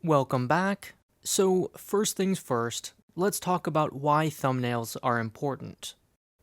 Welcome back. So, first things first, let's talk about why thumbnails are important.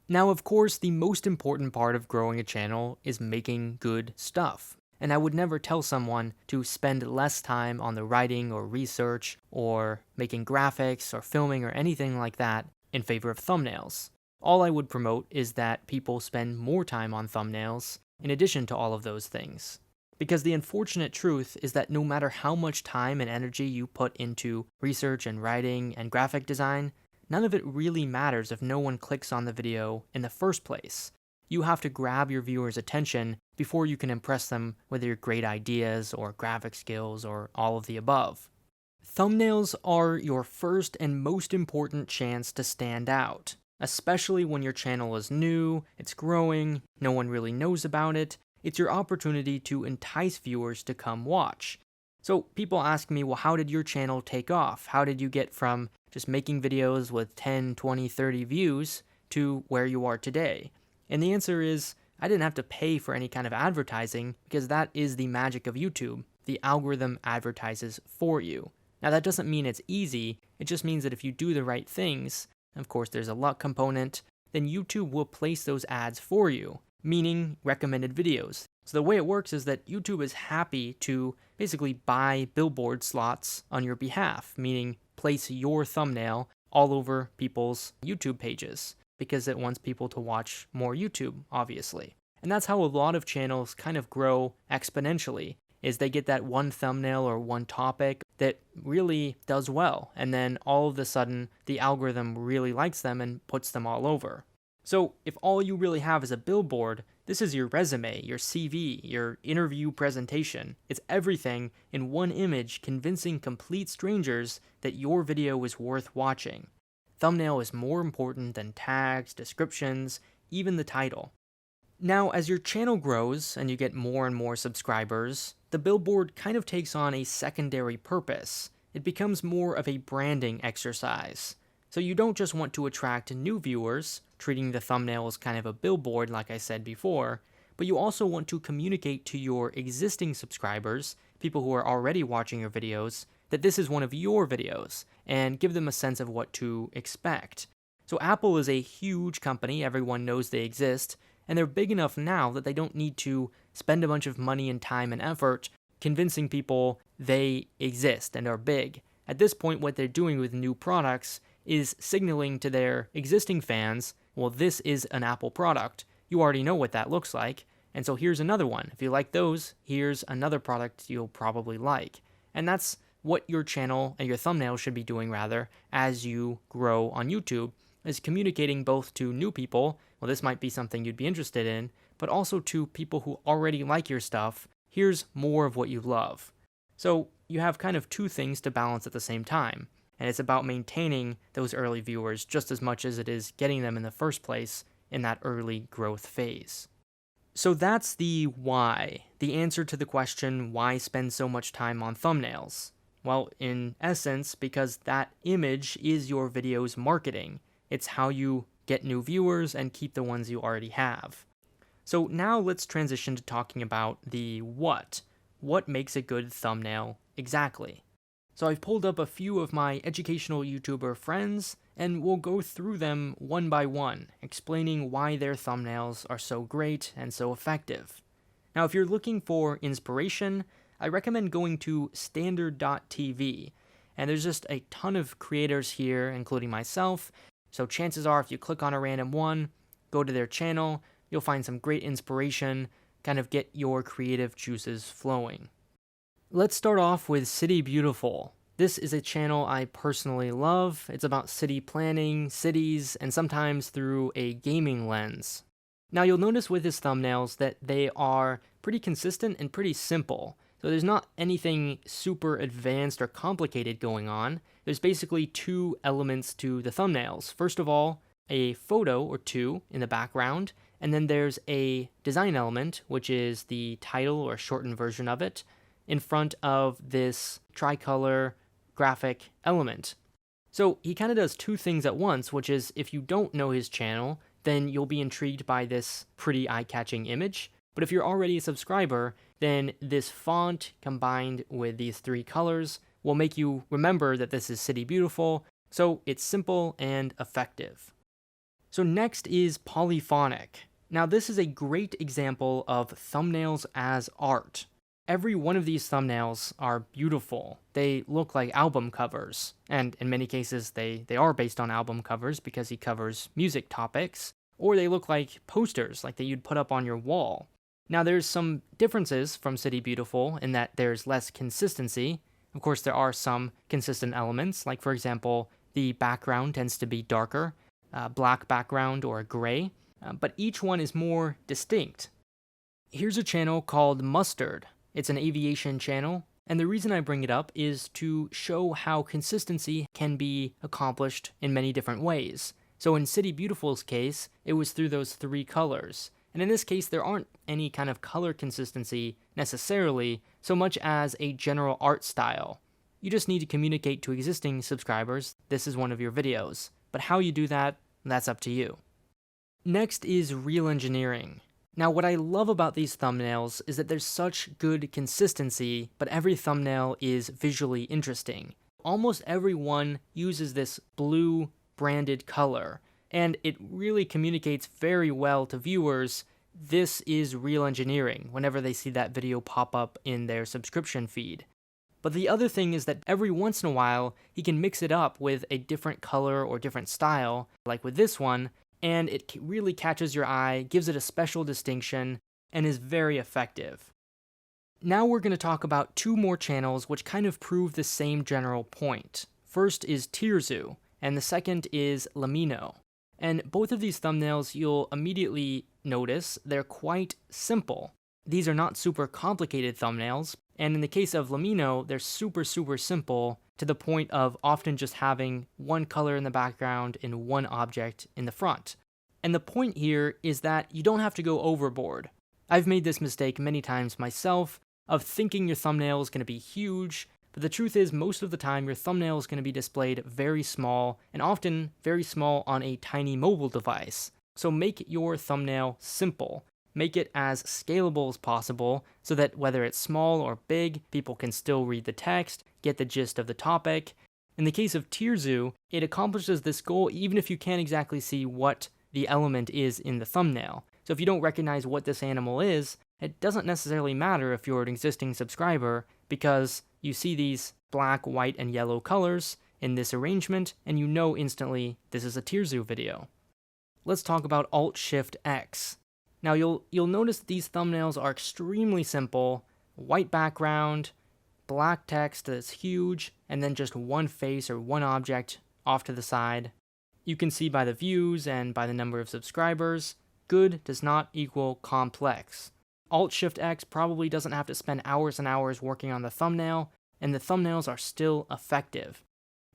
Now, of course, the most important part of growing a channel is making good stuff. And I would never tell someone to spend less time on the writing or research or making graphics or filming or anything like that in favor of thumbnails. All I would promote is that people spend more time on thumbnails in addition to all of those things. Because the unfortunate truth is that no matter how much time and energy you put into research and writing and graphic design, none of it really matters if no one clicks on the video in the first place. You have to grab your viewers' attention before you can impress them with your great ideas or graphic skills or all of the above. Thumbnails are your first and most important chance to stand out, especially when your channel is new, it's growing, no one really knows about it. It's your opportunity to entice viewers to come watch. So people ask me, well, how did your channel take off? How did you get from just making videos with 10, 20, 30 views to where you are today? And the answer is, I didn't have to pay for any kind of advertising because that is the magic of YouTube. The algorithm advertises for you. Now that doesn't mean it's easy, it just means that if you do the right things, of course there's a luck component, then YouTube will place those ads for you, meaning recommended videos. So the way it works is that YouTube is happy to basically buy billboard slots on your behalf, meaning place your thumbnail all over people's YouTube pages because it wants people to watch more YouTube, obviously. And that's how a lot of channels kind of grow exponentially, is they get that one thumbnail or one topic that really does well, and then all of a sudden the algorithm really likes them and puts them all over. So if all you really have is a billboard, this is your resume, your CV, your interview presentation. It's everything in one image convincing complete strangers that your video is worth watching. Thumbnail is more important than tags, descriptions, even the title. Now, as your channel grows and you get more and more subscribers, the billboard kind of takes on a secondary purpose. It becomes more of a branding exercise. So you don't just want to attract new viewers, treating the thumbnail as kind of a billboard like I said before, but you also want to communicate to your existing subscribers, people who are already watching your videos, that this is one of your videos, and give them a sense of what to expect. So Apple is a huge company, everyone knows they exist, and they're big enough now that they don't need to spend a bunch of money and time and effort convincing people they exist and are big. At this point, what they're doing with new products is signaling to their existing fans, well, this is an Apple product. You already know what that looks like, and so here's another one. If you like those, here's another product you'll probably like. And that's what your channel and your thumbnail should be doing, rather, as you grow on YouTube, is communicating both to new people, well, this might be something you'd be interested in, but also to people who already like your stuff, here's more of what you love. So you have kind of two things to balance at the same time. And it's about maintaining those early viewers just as much as it is getting them in the first place in that early growth phase. So that's the why, the answer to the question, why spend so much time on thumbnails? Well, in essence, because that image is your video's marketing. It's how you get new viewers and keep the ones you already have. So now let's transition to talking about the what. What makes a good thumbnail exactly? So I've pulled up a few of my educational YouTuber friends, and we'll go through them one by one, explaining why their thumbnails are so great and so effective. Now, if you're looking for inspiration, I recommend going to standard.tv, and there's just a ton of creators here, including myself, so chances are if you click on a random one, go to their channel, you'll find some great inspiration, kind of get your creative juices flowing. Let's start off with City Beautiful. This is a channel I personally love. It's about city planning, cities, and sometimes through a gaming lens. Now you'll notice with his thumbnails that they are pretty consistent and pretty simple. So there's not anything super advanced or complicated going on. There's basically two elements to the thumbnails. First of all, a photo or two in the background, and then there's a design element, which is the title or shortened version of it, in front of this tricolor graphic element. So he kind of does two things at once, which is if you don't know his channel, then you'll be intrigued by this pretty eye-catching image. But if you're already a subscriber, then this font combined with these three colors will make you remember that this is City Beautiful, so it's simple and effective. So next is polyphonic. Now this is a great example of thumbnails as art. Every one of these thumbnails are beautiful. They look like album covers, and in many cases they are based on album covers because he covers music topics, or they look like posters like that you'd put up on your wall. Now there's some differences from City Beautiful in that there's less consistency. Of course there are some consistent elements, like for example, the background tends to be darker, black background or gray, but each one is more distinct. Here's a channel called Mustard. It's an aviation channel, and the reason I bring it up is to show how consistency can be accomplished in many different ways. So in City Beautiful's case, it was through those 3 colors. And in this case, there aren't any kind of color consistency necessarily, so much as a general art style. You just need to communicate to existing subscribers, this is one of your videos. But how you do that, that's up to you. Next is real engineering. Now what I love about these thumbnails is that there's such good consistency, but every thumbnail is visually interesting. Almost everyone uses this blue branded color, and it really communicates very well to viewers. This is real engineering whenever they see that video pop up in their subscription feed. But the other thing is that every once in a while, he can mix it up with a different color or different style, like with this one, and it really catches your eye, gives it a special distinction, and is very effective. Now we're going to talk about 2 more channels which kind of prove the same general point. First is Tirzu, and the second is Lamino. And both of these thumbnails you'll immediately notice they're quite simple. These are not super complicated thumbnails, and in the case of Lamino, they're super simple to the point of often just having one color in the background and one object in the front. And the point here is that you don't have to go overboard. I've made this mistake many times myself of thinking your thumbnail is going to be huge, but the truth is most of the time your thumbnail is going to be displayed very small, and often very small on a tiny mobile device. So make your thumbnail simple. Make it as scalable as possible so that whether it's small or big, people can still read the text, get the gist of the topic. In the case of Tirzu, it accomplishes this goal even if you can't exactly see what the element is in the thumbnail. So if you don't recognize what this animal is, it doesn't necessarily matter if you're an existing subscriber because you see these black, white, and yellow colors in this arrangement and you know instantly this is a Tirzu video. Let's talk about Alt-Shift-X. Now you'll notice that these thumbnails are extremely simple, white background, black text that's huge, and then just one face or one object off to the side. You can see by the views and by the number of subscribers, good does not equal complex. Alt-Shift-X probably doesn't have to spend hours and hours working on the thumbnail, and the thumbnails are still effective.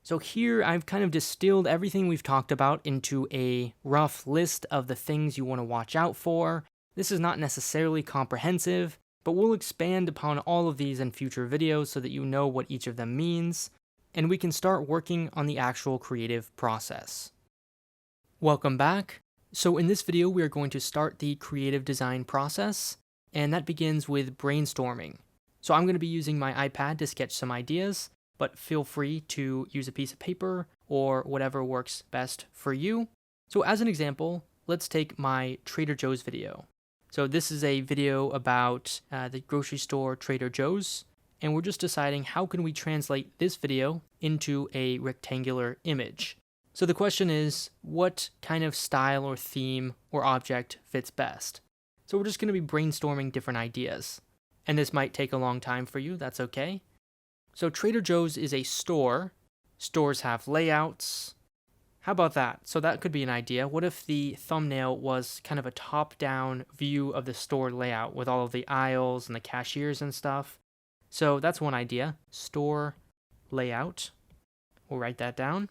So here I've kind of distilled everything we've talked about into a rough list of the things you want to watch out for. This is not necessarily comprehensive, but we'll expand upon all of these in future videos so that you know what each of them means, and we can start working on the actual creative process. Welcome back. So in this video we are going to start the creative design process, and that begins with brainstorming. So I'm going to be using my iPad to sketch some ideas, but feel free to use a piece of paper or whatever works best for you. So as an example, let's take my Trader Joe's video. So this is a video about the grocery store Trader Joe's, and we're just deciding how can we translate this video into a rectangular image. So the question is, what kind of style or theme or object fits best? So we're just going to be brainstorming different ideas. And this might take a long time for you, that's okay. So Trader Joe's is a store. Stores have layouts. How about that? So that could be an idea. What if the thumbnail was kind of a top-down view of the store layout with all of the aisles and the cashiers and stuff? So that's one idea. Store layout. We'll write that down.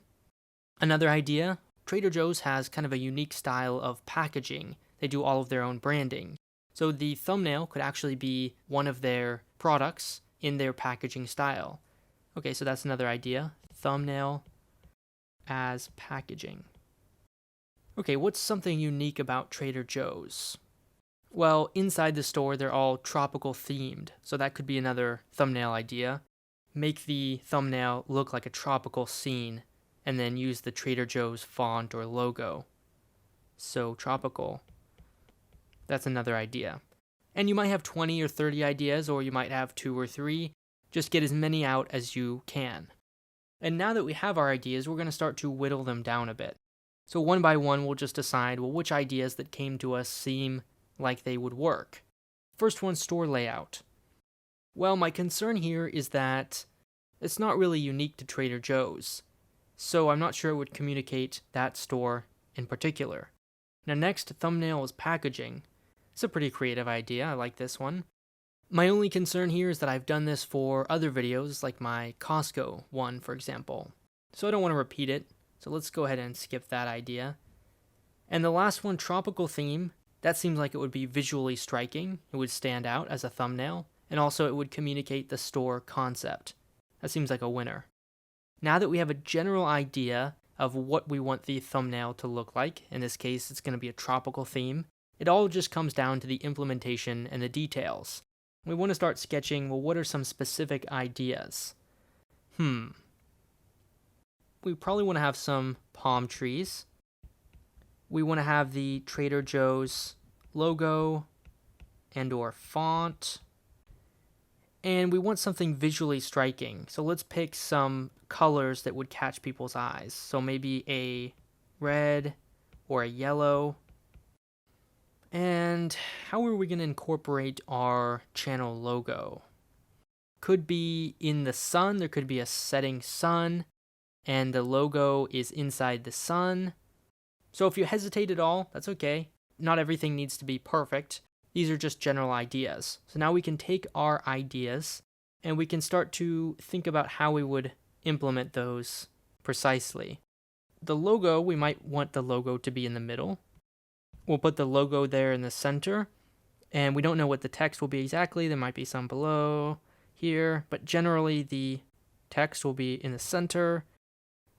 Another idea, Trader Joe's has kind of a unique style of packaging. They do all of their own branding. So the thumbnail could actually be one of their products in their packaging style. Okay, so that's another idea. Thumbnail as packaging. Okay, what's something unique about Trader Joe's? Well, inside the store, they're all tropical themed, so that could be another thumbnail idea. make the thumbnail look like a tropical scene and then use the Trader Joe's font or logo. So tropical. That's another idea. And you might have 20 or 30 ideas, or you might have 2 or 3. Just get as many out as you can. And now that we have our ideas, we're going to start to whittle them down a bit. So one by one, we'll just decide, well, which ideas that came to us seem like they would work. First one, store layout. Well, my concern here is that it's not really unique to Trader Joe's, so I'm not sure it would communicate that store in particular. Now next, thumbnail is packaging. It's a pretty creative idea, I like this one. My only concern here is that I've done this for other videos, like my Costco one, for example. So I don't want to repeat it, so let's go ahead and skip that idea. And the last one, tropical theme, that seems like it would be visually striking. It would stand out as a thumbnail, and also it would communicate the store concept. That seems like a winner. Now that we have a general idea of what we want the thumbnail to look like, in this case it's going to be a tropical theme, it all just comes down to the implementation and the details. We want to start sketching, well, what are some specific ideas? We probably want to have some palm trees. We want to have the Trader Joe's logo and or font. And we want something visually striking. So let's pick some colors that would catch people's eyes. So maybe a red or a yellow. And how are we going to incorporate our channel logo? Could be in the sun. There could be a setting sun. And the logo is inside the sun. So if you hesitate at all, that's okay. Not everything needs to be perfect. These are just general ideas. So now we can take our ideas and we can start to think about how we would implement those precisely. The logo, we might want the logo to be in the middle. We'll put the logo there in the center, and we don't know what the text will be exactly. There might be some below here, but generally the text will be in the center.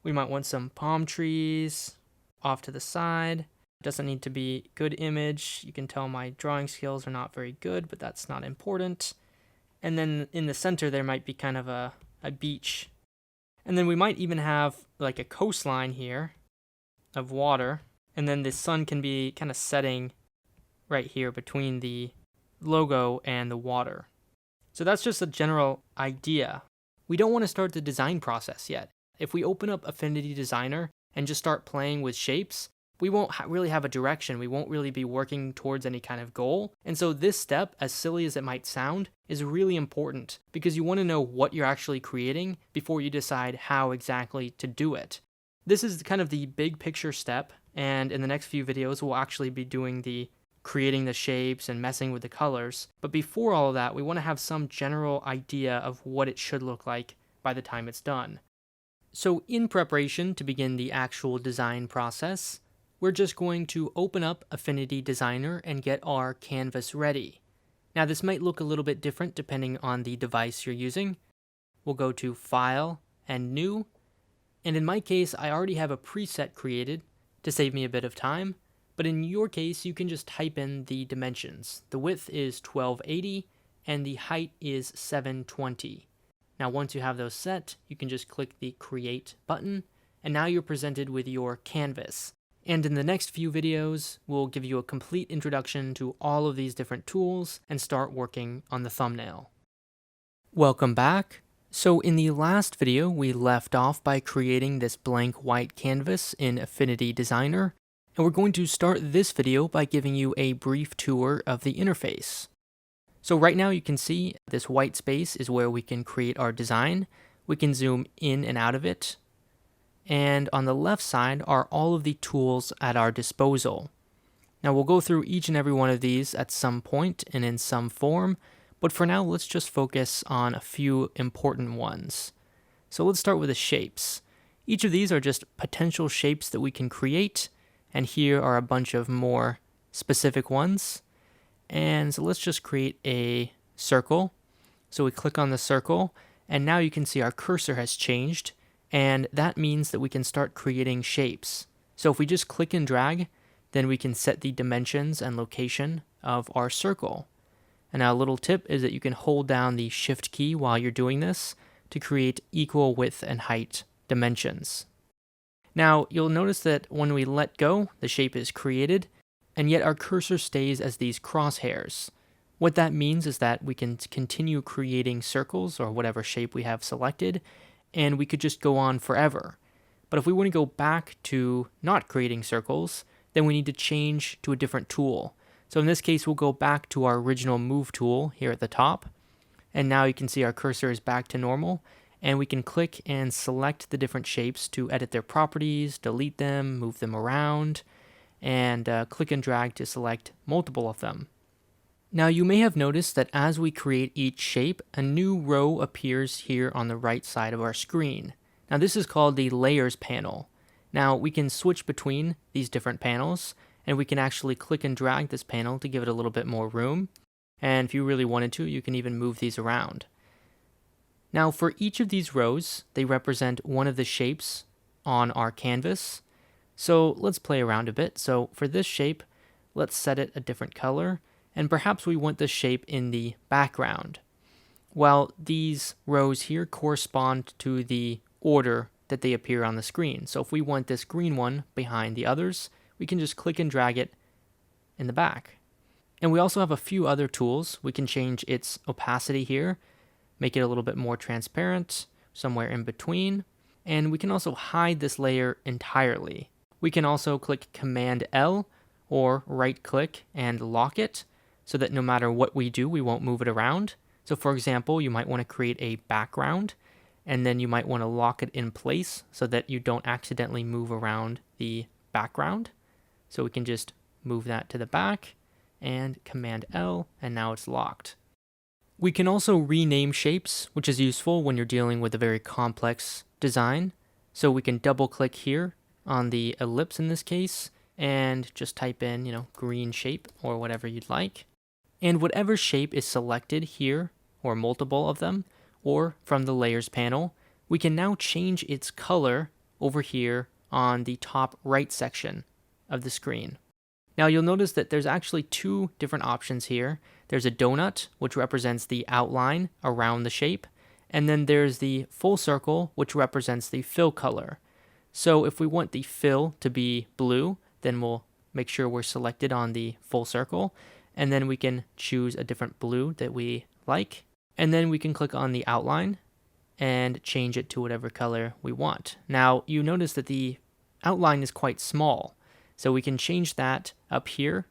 We might want some palm trees off to the side. It doesn't need to be good image. You can tell my drawing skills are not very good, but that's not important. And then in the center there might be kind of a beach. And then we might even have like a coastline here of water. And then the sun can be kind of setting right here between the logo and the water. So that's just a general idea. We don't want to start the design process yet. If we open up Affinity Designer and just start playing with shapes, we won't really have a direction. We won't really be working towards any kind of goal. And so this step, as silly as it might sound, is really important because you want to know what you're actually creating before you decide how exactly to do it. This is kind of the big picture step, and in the next few videos we'll actually be doing the creating the shapes and messing with the colors. But before all of that, we want to have some general idea of what it should look like by the time it's done. So in preparation to begin the actual design process, we're just going to open up Affinity Designer and get our canvas ready. Now this might look a little bit different depending on the device you're using. We'll go to File and New, and in my case I already have a preset created to save me a bit of time, but in your case you can just type in the dimensions. The width is 1280 and the height is 720. Now once you have those set, you can just click the Create button, and now you're presented with your canvas. And in the next few videos, we'll give you a complete introduction to all of these different tools and start working on the thumbnail. Welcome back. So in the last video, we left off by creating this blank white canvas in Affinity Designer, and we're going to start this video by giving you a brief tour of the interface. So right now you can see this white space is where we can create our design. We can zoom in and out of it. And on the left side are all of the tools at our disposal. Now we'll go through each and every one of these at some point and in some form, but for now let's just focus on a few important ones. So let's start with the shapes. Each of these are just potential shapes that we can create, and here are a bunch of more specific ones. And so let's just create a circle. So we click on the circle, and now you can see our cursor has changed. And that means that we can start creating shapes. So if we just click and drag, then we can set the dimensions and location of our circle. And now a little tip is that you can hold down the Shift key while you're doing this to create equal width and height dimensions. Now, you'll notice that when we let go, the shape is created, and yet our cursor stays as these crosshairs. What that means is that we can continue creating circles or whatever shape we have selected, and we could just go on forever. But if we want to go back to not creating circles, then we need to change to a different tool. So in this case, we'll go back to our original move tool here at the top. And now you can see our cursor is back to normal. And we can click and select the different shapes to edit their properties, delete them, move them around, and click and drag to select multiple of them. Now you may have noticed that as we create each shape, a new row appears here on the right side of our screen. Now this is called the Layers panel. Now we can switch between these different panels, and we can actually click and drag this panel to give it a little bit more room. And if you really wanted to, you can even move these around. Now for each of these rows, they represent one of the shapes on our canvas. So let's play around a bit. So for this shape, let's set it a different color, and perhaps we want this shape in the background. Well, these rows here correspond to the order that they appear on the screen. So if we want this green one behind the others, we can just click and drag it in the back. And we also have a few other tools. We can change its opacity here, make it a little bit more transparent, somewhere in between. And we can also hide this layer entirely. We can also click Command L or right click and lock it so that no matter what we do, we won't move it around. So for example, you might want to create a background, and then you might want to lock it in place so that you don't accidentally move around the background. So we can just move that to the back and Command L, and now it's locked. We can also rename shapes, which is useful when you're dealing with a very complex design. So we can double click here on the ellipse in this case and just type in, green shape or whatever you'd like. And whatever shape is selected here, or multiple of them, or from the Layers panel, we can now change its color over here on the top right section of the screen. Now you'll notice that there's actually two different options here. There's a donut, which represents the outline around the shape, and then there's the full circle, which represents the fill color. So if we want the fill to be blue, then we'll make sure we're selected on the full circle, and then we can choose a different blue that we like, and then we can click on the outline and change it to whatever color we want. Now you notice that the outline is quite small, so we can change that up here,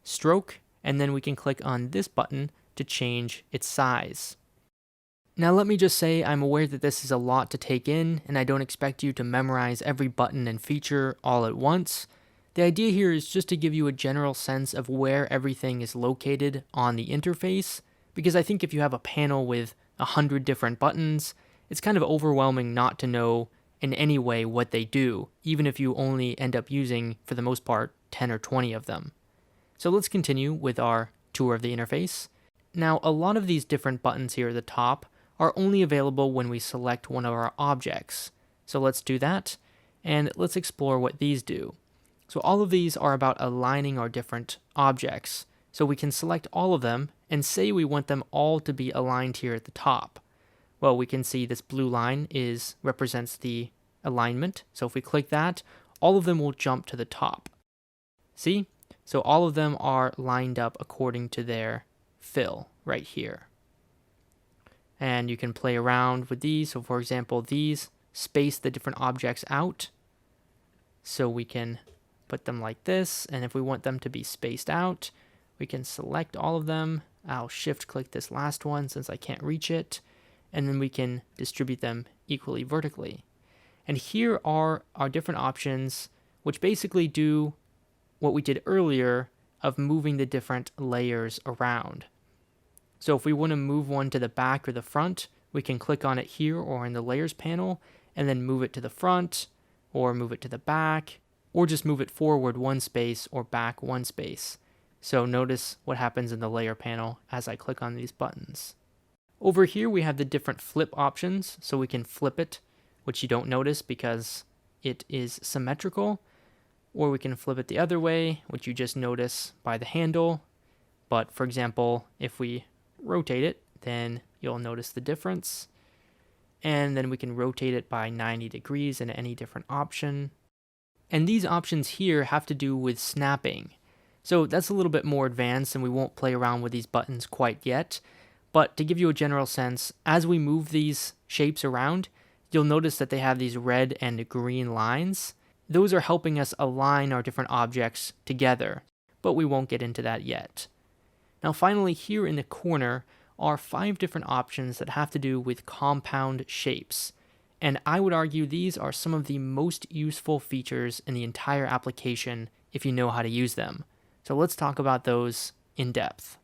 stroke, and then we can click on this button to change its size. Now let me just say I'm aware that this is a lot to take in, and I don't expect you to memorize every button and feature all at once. The idea here is just to give you a general sense of where everything is located on the interface, because I think if you have a panel with 100 different buttons, it's kind of overwhelming not to know in any way what they do, even if you only end up using, for the most part, 10 or 20 of them. So let's continue with our tour of the interface. Now, a lot of these different buttons here at the top are only available when we select one of our objects. So let's do that, and let's explore what these do. So all of these are about aligning our different objects. So we can select all of them and say we want them all to be aligned here at the top. Well, we can see this blue line represents the alignment. So if we click that, all of them will jump to the top. See? So all of them are lined up according to their fill right here. And you can play around with these. So for example, these space the different objects out. So we can put them like this, and if we want them to be spaced out, we can select all of them. I'll shift click this last one since I can't reach it, and then we can distribute them equally vertically. And here are our different options, which basically do what we did earlier of moving the different layers around. So if we want to move one to the back or the front, we can click on it here or in the Layers panel, and then move it to the front, or move it to the back, or just move it forward one space or back one space. So notice what happens in the Layer panel as I click on these buttons. Over here we have the different flip options, so we can flip it, which you don't notice because it is symmetrical, or we can flip it the other way, which you just notice by the handle. But for example, if we rotate it, then you'll notice the difference. and then we can rotate it by 90 degrees in any different option. And these options here have to do with snapping. So that's a little bit more advanced and we won't play around with these buttons quite yet. But to give you a general sense, as we move these shapes around, you'll notice that they have these red and green lines. Those are helping us align our different objects together, but we won't get into that yet. Now finally, here in the corner are 5 different options that have to do with compound shapes. And I would argue these are some of the most useful features in the entire application if you know how to use them. So let's talk about those in depth.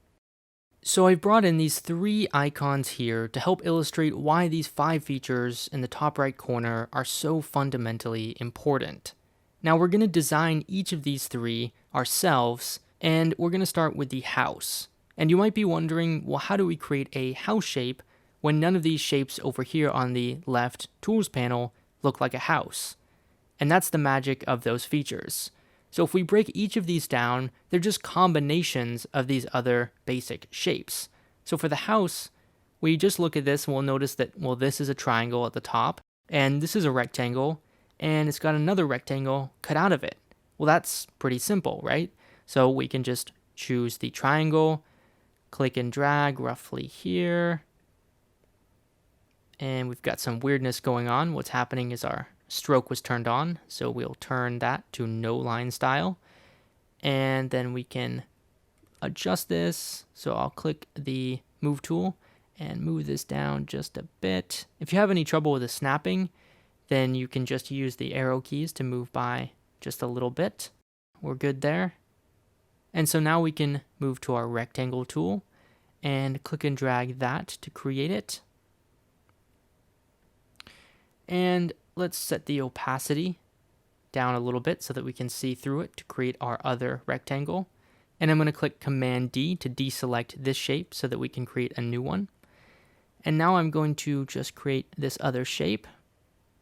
So I've brought in these 3 icons here to help illustrate why these 5 features in the top right corner are so fundamentally important. Now we're going to design each of these 3 ourselves, and we're going to start with the house. And you might be wondering, well, how do we create a house shape when none of these shapes over here on the left tools panel look like a house? And that's the magic of those features. So if we break each of these down, they're just combinations of these other basic shapes. So for the house, we just look at this and we'll notice that, well, this is a triangle at the top, and this is a rectangle, and it's got another rectangle cut out of it. Well, that's pretty simple, right? So we can just choose the triangle, click and drag roughly here, and we've got some weirdness going on. What's happening is our stroke was turned on, so we'll turn that to no line style, and then we can adjust this. So I'll click the move tool and move this down just a bit. If you have any trouble with the snapping, then you can just use the arrow keys to move by just a little bit. We're good there. And so now we can move to our rectangle tool and click and drag that to create it. And let's set the opacity down a little bit so that we can see through it to create our other rectangle. And I'm going to click Command D to deselect this shape so that we can create a new one. And now I'm going to just create this other shape.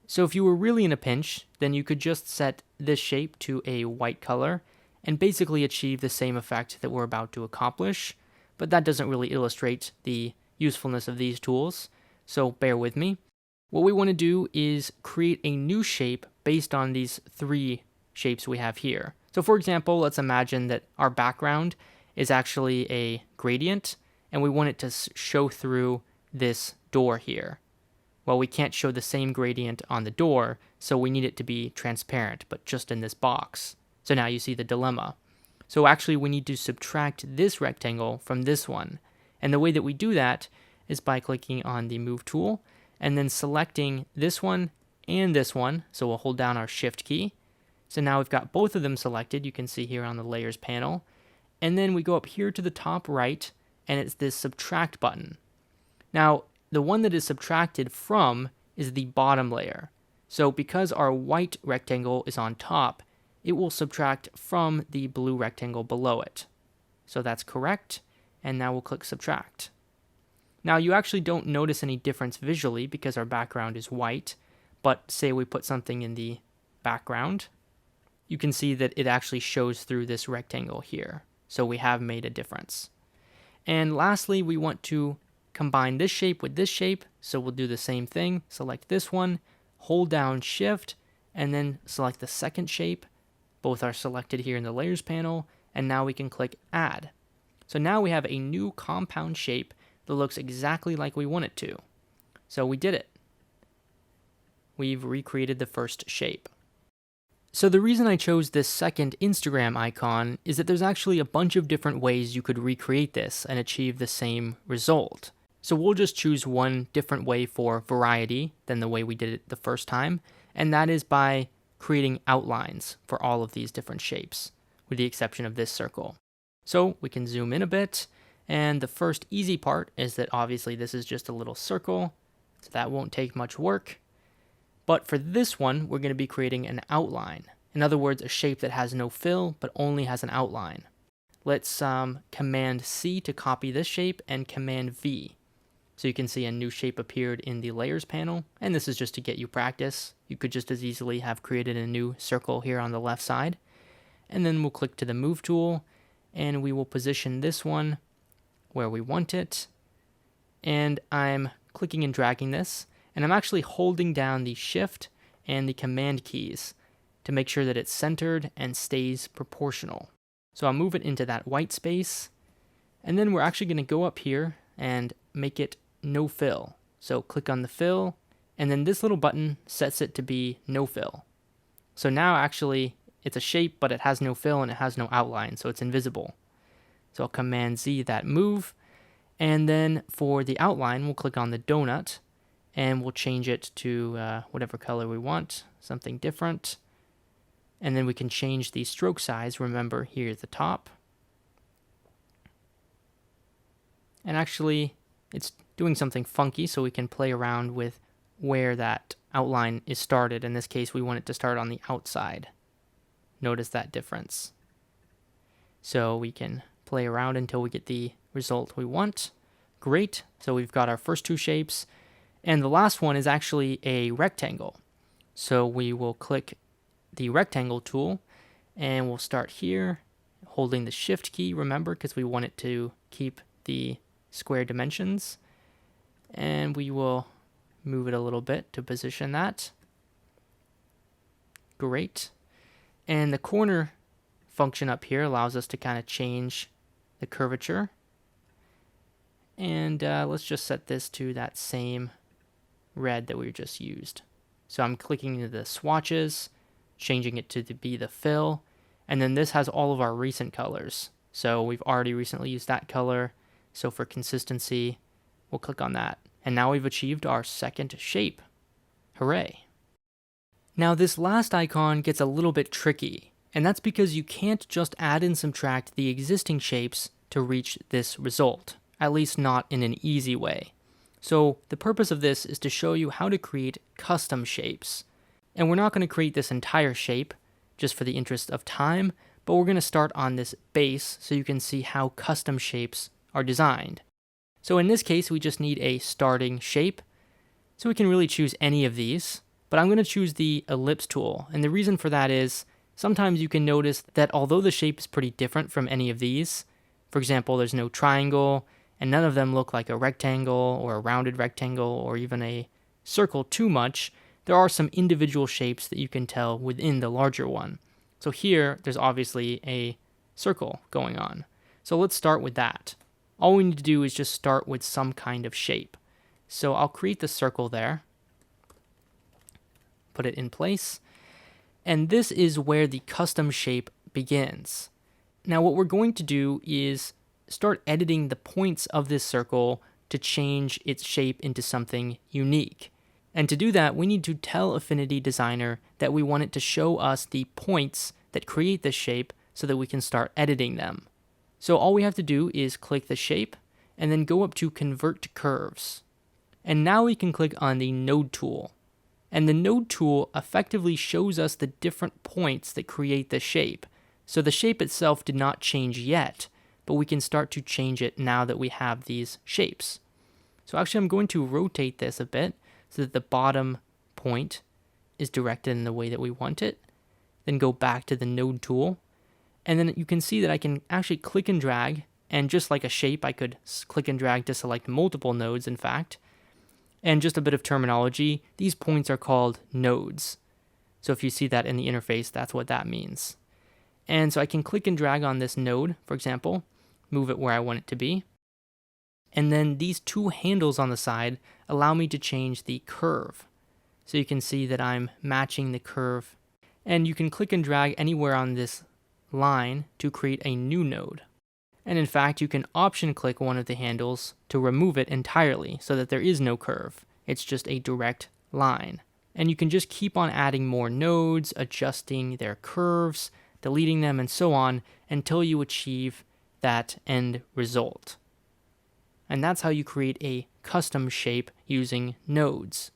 So if you were really in a pinch, then you could just set this shape to a white color and basically achieve the same effect that we're about to accomplish. But that doesn't really illustrate the usefulness of these tools, so bear with me. What we want to do is create a new shape based on these 3 shapes we have here. So for example, let's imagine that our background is actually a gradient, and we want it to show through this door here. Well, we can't show the same gradient on the door, so we need it to be transparent, but just in this box. So now you see the dilemma. So actually we need to subtract this rectangle from this one. And the way that we do that is by clicking on the move tool and then selecting this one and this one. So we'll hold down our shift key. So now we've got both of them selected. You can see here on the layers panel. And then we go up here to the top right, and it's this subtract button. Now, the one that is subtracted from is the bottom layer. So because our white rectangle is on top, it will subtract from the blue rectangle below it. So that's correct. And now we'll click subtract. Now you actually don't notice any difference visually because our background is white, but say we put something in the background, you can see that it actually shows through this rectangle here. So we have made a difference. And lastly, we want to combine this shape with this shape, so we'll do the same thing. Select this one, hold down shift, and then select the second shape. Both are selected here in the layers panel, and now we can click add. So now we have a new compound shape that looks exactly like we want it to. So we did it. We've recreated the first shape. So the reason I chose this second Instagram icon is that there's actually a bunch of different ways you could recreate this and achieve the same result. So we'll just choose one different way for variety than the way we did it the first time, and that is by creating outlines for all of these different shapes, with the exception of this circle. So we can zoom in a bit. And the first easy part is that obviously this is just a little circle, so that won't take much work. But for this one, we're going to be creating an outline. In other words, a shape that has no fill, but only has an outline. Let's Command C to copy this shape and Command V. So you can see a new shape appeared in the layers panel, and this is just to get you practice. You could just as easily have created a new circle here on the left side. And then we'll click to the move tool, and we will position this one where we want it. And I'm clicking and dragging this, And I'm actually holding down the Shift and the Command keys to make sure that it's centered and stays proportional. So I'll move it into that white space, and then we're actually going to go up here and make it no fill. So click on the fill, and then this little button sets it to be no fill. So now actually it's a shape, but it has no fill and it has no outline, so it's invisible. So I'll Command Z that move, and then for the outline, we'll click on the donut, and we'll change it to whatever color we want, something different. And then we can change the stroke size, remember, here at the top. And actually, it's doing something funky, so we can play around with where that outline is started. In this case, we want it to start on the outside. Notice that difference. So we can play around until we get the result we want. Great. So we've got our first two shapes. And the last one is actually a rectangle. So we will click the rectangle tool, and we'll start here, holding the Shift key, remember, because we want it to keep the square dimensions. And we will move it a little bit to position that. Great. And the corner function up here allows us to kind of change the curvature. And let's just set this to that same red that we just used. So I'm clicking into the swatches, changing it to be the fill, and then this has all of our recent colors. So we've already recently used that color, so for consistency, we'll click on that. And now we've achieved our second shape. Hooray! Now this last icon gets a little bit tricky, and that's because you can't just add and subtract the existing shapes to reach this result, at least not in an easy way. So the purpose of this is to show you how to create custom shapes. And we're not going to create this entire shape just for the interest of time, but we're going to start on this base so you can see how custom shapes are designed. So in this case, we just need a starting shape. So we can really choose any of these, but I'm going to choose the ellipse tool. And the reason for that is sometimes you can notice that although the shape is pretty different from any of these, for example, there's no triangle, and none of them look like a rectangle or a rounded rectangle or even a circle too much, there are some individual shapes that you can tell within the larger one. So here, there's obviously a circle going on. So let's start with that. All we need to do is just start with some kind of shape. So I'll create the circle there, put it in place, and this is where the custom shape begins. Now what we're going to do is start editing the points of this circle to change its shape into something unique. And to do that, we need to tell Affinity Designer that we want it to show us the points that create this shape so that we can start editing them. So all we have to do is click the shape and then go up to Convert to Curves. And now we can click on the Node tool. And the Node tool effectively shows us the different points that create the shape. So the shape itself did not change yet, but we can start to change it now that we have these shapes. So actually I'm going to rotate this a bit so that the bottom point is directed in the way that we want it. Then go back to the Node tool. And then you can see that I can actually click and drag, and just like a shape, I could click and drag to select multiple nodes, in fact. And just a bit of terminology, these points are called nodes. So if you see that in the interface, that's what that means. And so I can click and drag on this node, for example, move it where I want it to be. And then these two handles on the side allow me to change the curve. So you can see that I'm matching the curve. And you can click and drag anywhere on this line to create a new node. And in fact, you can option click one of the handles to remove it entirely so that there is no curve. It's just a direct line. And you can just keep on adding more nodes, adjusting their curves, deleting them, and so on until you achieve that end result. And that's how you create a custom shape using nodes.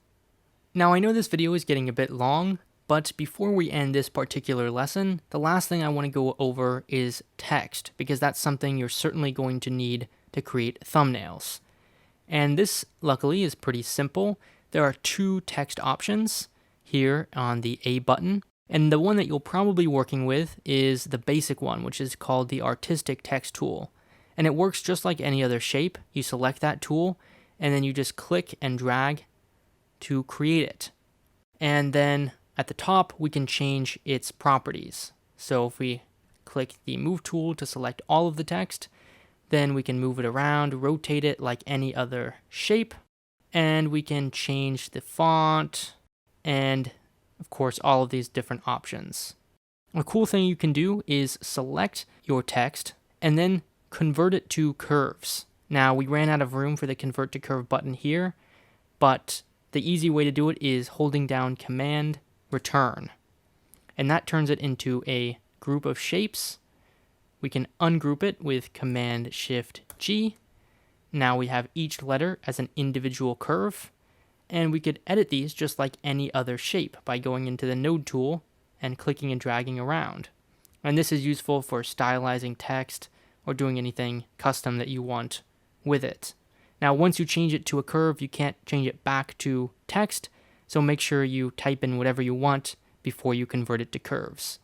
Now I know this video is getting a bit long, but before we end this particular lesson, the last thing I want to go over is text, because that's something you're certainly going to need to create thumbnails. And this, luckily, is pretty simple. There are two text options here on the A button, and the one that you'll probably be working with is the basic one, which is called the Artistic Text tool. And it works just like any other shape. You select that tool, and then you just click and drag to create it. And then at the top, we can change its properties. So if we click the Move tool to select all of the text, then we can move it around, rotate it like any other shape, and we can change the font, and of course all of these different options. A cool thing you can do is select your text and then convert it to curves. Now we ran out of room for the convert to curve button here, but the easy way to do it is holding down Command Return, and that turns it into a group of shapes. We can ungroup it with Command Shift G. Now we have each letter as an individual curve, and we could edit these just like any other shape by going into the Node tool and clicking and dragging around. And this is useful for stylizing text or doing anything custom that you want with it. Now, once you change it to a curve, you can't change it back to text, so make sure you type in whatever you want before you convert it to curves.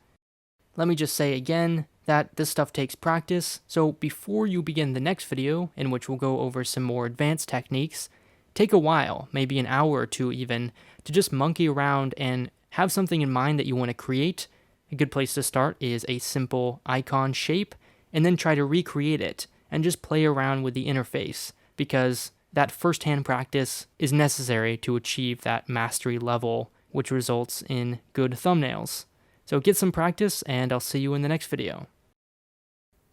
Let me just say again that this stuff takes practice, so before you begin the next video, in which we'll go over some more advanced techniques, take a while, maybe an hour or two even, to just monkey around and have something in mind that you want to create. A good place to start is a simple icon shape, and then try to recreate it, and just play around with the interface, because that first-hand practice is necessary to achieve that mastery level, which results in good thumbnails. So get some practice, and I'll see you in the next video.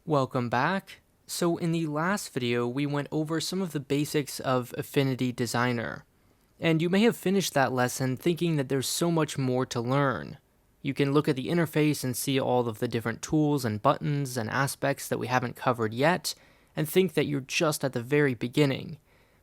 Welcome back. So in the last video, we went over some of the basics of Affinity Designer. And you may have finished that lesson thinking that there's so much more to learn. You can look at the interface and see all of the different tools and buttons and aspects that we haven't covered yet, and think that you're just at the very beginning.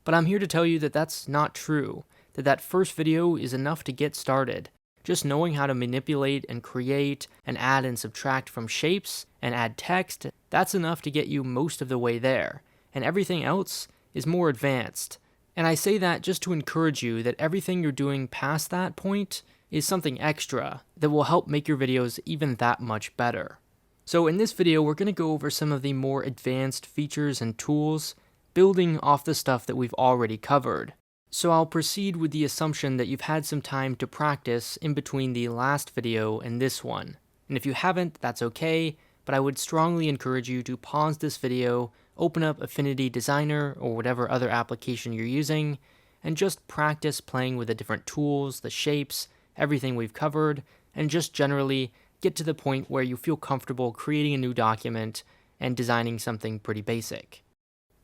But I'm here to tell you that that's not true, that first video is enough to get started. Just knowing how to manipulate and create and add and subtract from shapes and add text, that's enough to get you most of the way there. And everything else is more advanced. And I say that just to encourage you that everything you're doing past that point is something extra that will help make your videos even that much better. So in this video, we're going to go over some of the more advanced features and tools, building off the stuff that we've already covered. So I'll proceed with the assumption that you've had some time to practice in between the last video and this one. And if you haven't, that's okay, but I would strongly encourage you to pause this video, open up Affinity Designer or whatever other application you're using, and just practice playing with the different tools, the shapes, everything we've covered, and just generally get to the point where you feel comfortable creating a new document and designing something pretty basic.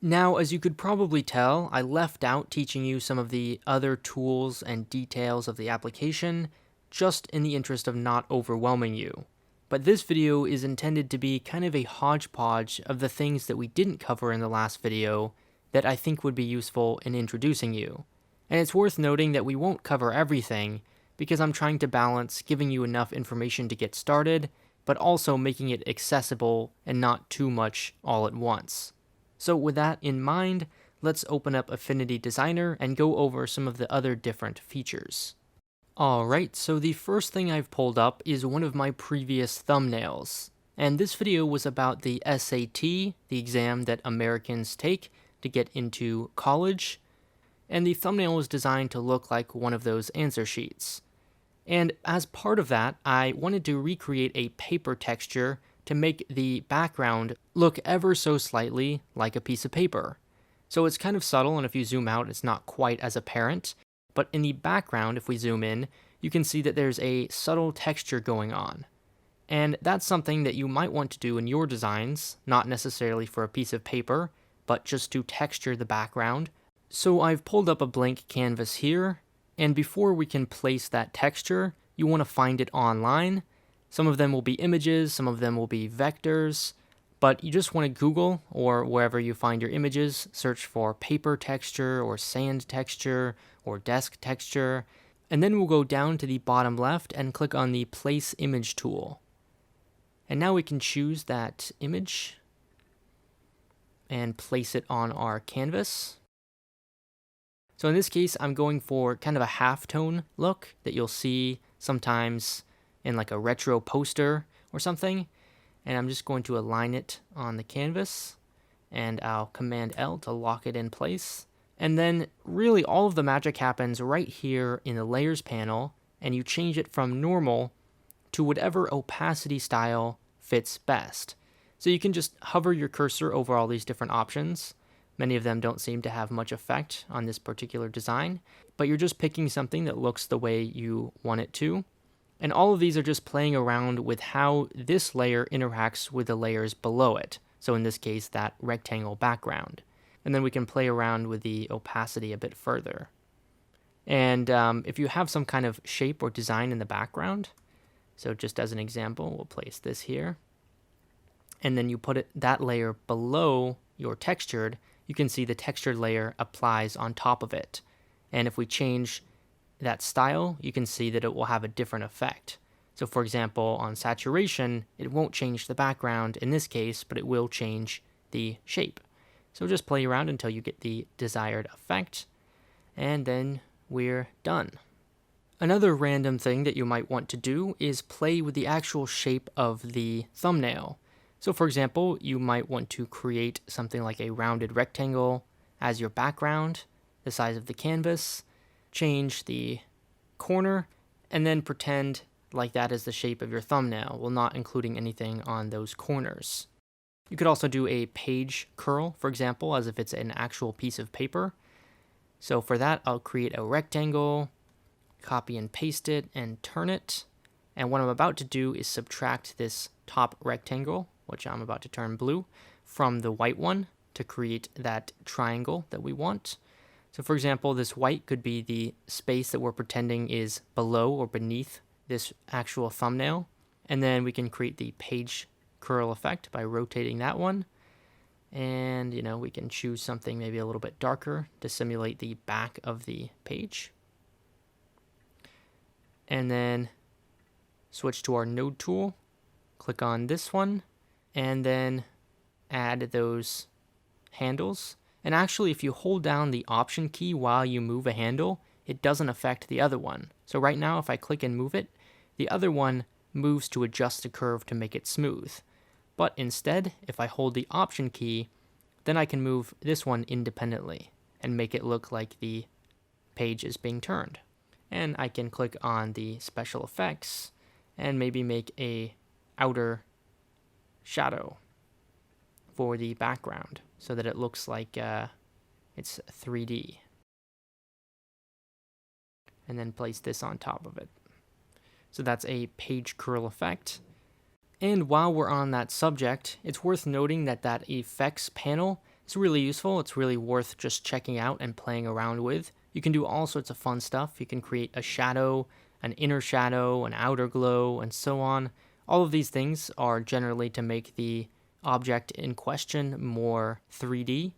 Now, as you could probably tell, I left out teaching you some of the other tools and details of the application, just in the interest of not overwhelming you. But this video is intended to be kind of a hodgepodge of the things that we didn't cover in the last video that I think would be useful in introducing you. And it's worth noting that we won't cover everything, because I'm trying to balance giving you enough information to get started, but also making it accessible and not too much all at once. So with that in mind, let's open up Affinity Designer and go over some of the other different features. Alright, so the first thing I've pulled up is one of my previous thumbnails. And this video was about the SAT, the exam that Americans take to get into college. And the thumbnail was designed to look like one of those answer sheets. And as part of that, I wanted to recreate a paper texture to make the background look ever so slightly like a piece of paper. So it's kind of subtle, and if you zoom out, it's not quite as apparent. But in the background, if we zoom in, you can see that there's a subtle texture going on. And that's something that you might want to do in your designs, not necessarily for a piece of paper, but just to texture the background. So I've pulled up a blank canvas here, and before we can place that texture, you want to find it online. Some of them will be images, some of them will be vectors, but you just want to Google, or wherever you find your images, search for paper texture, or sand texture, or desk texture, and then we'll go down to the bottom left and click on the Place Image tool. And now we can choose that image and place it on our canvas. So in this case, I'm going for kind of a halftone look that you'll see sometimes in like a retro poster or something. And I'm just going to align it on the canvas, and I'll Command L to lock it in place. And then really all of the magic happens right here in the layers panel, and you change it from normal to whatever opacity style fits best. So you can just hover your cursor over all these different options. Many of them don't seem to have much effect on this particular design, but you're just picking something that looks the way you want it to. And all of these are just playing around with how this layer interacts with the layers below it. So in this case, that rectangle background. And then we can play around with the opacity a bit further. And if you have some kind of shape or design in the background, so just as an example, we'll place this here. And then you put that layer below your textured, you can see the textured layer applies on top of it. And if we change that style, you can see that it will have a different effect. So for example, on saturation, it won't change the background in this case, but it will change the shape. So just play around until you get the desired effect, and then we're done. Another random thing that you might want to do is play with the actual shape of the thumbnail. So for example, you might want to create something like a rounded rectangle as your background, the size of the canvas, change the corner, and then pretend like that is the shape of your thumbnail, while not including anything on those corners. You could also do a page curl, for example, as if it's an actual piece of paper. So for that, I'll create a rectangle, copy and paste it, and turn it. And what I'm about to do is subtract this top rectangle, which I'm about to turn blue, from the white one to create that triangle that we want. So for example, this white could be the space that we're pretending is below or beneath this actual thumbnail. And then we can create the page curl effect by rotating that one. And, we can choose something maybe a little bit darker to simulate the back of the page. And then switch to our node tool, click on this one, and then add those handles. And actually, if you hold down the option key while you move a handle, it doesn't affect the other one. So right now, if I click and move it, the other one moves to adjust the curve to make it smooth. But instead, if I hold the option key, then I can move this one independently and make it look like the page is being turned. And I can click on the special effects and maybe make a outer shadow for the background so that it looks like it's 3D. And then place this on top of it. So that's a page curl effect. And while we're on that subject, it's worth noting that that effects panel is really useful. It's really worth just checking out and playing around with. You can do all sorts of fun stuff. You can create a shadow, an inner shadow, an outer glow, and so on. All of these things are generally to make the object in question more 3D.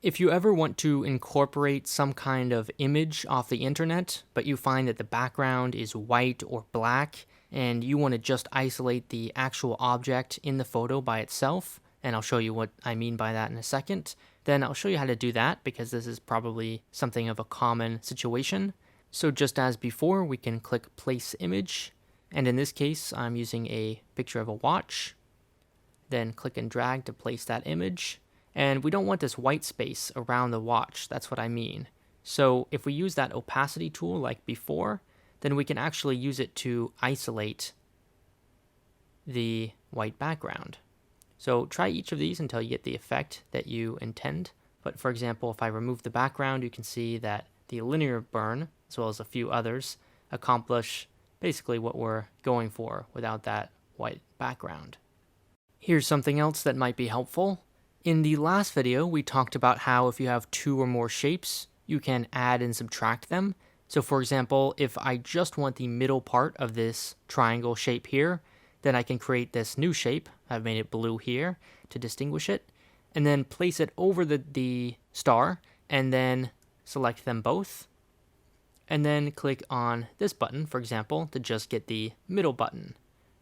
If you ever want to incorporate some kind of image off the internet, but you find that the background is white or black, and you want to just isolate the actual object in the photo by itself, and I'll show you what I mean by that in a second, then I'll show you how to do that because this is probably something of a common situation. So just as before, we can click Place Image, and in this case, I'm using a picture of a watch. Then click and drag to place that image. And we don't want this white space around the watch, that's what I mean. So if we use that opacity tool like before, then we can actually use it to isolate the white background. So try each of these until you get the effect that you intend. But for example, if I remove the background, you can see that the linear burn, as well as a few others, accomplish basically what we're going for without that white background. Here's something else that might be helpful. In the last video, we talked about how if you have two or more shapes, you can add and subtract them. So for example, if I just want the middle part of this triangle shape here, then I can create this new shape. I've made it blue here to distinguish it, and then place it over the star, and then select them both, and then click on this button, for example, to just get the middle button,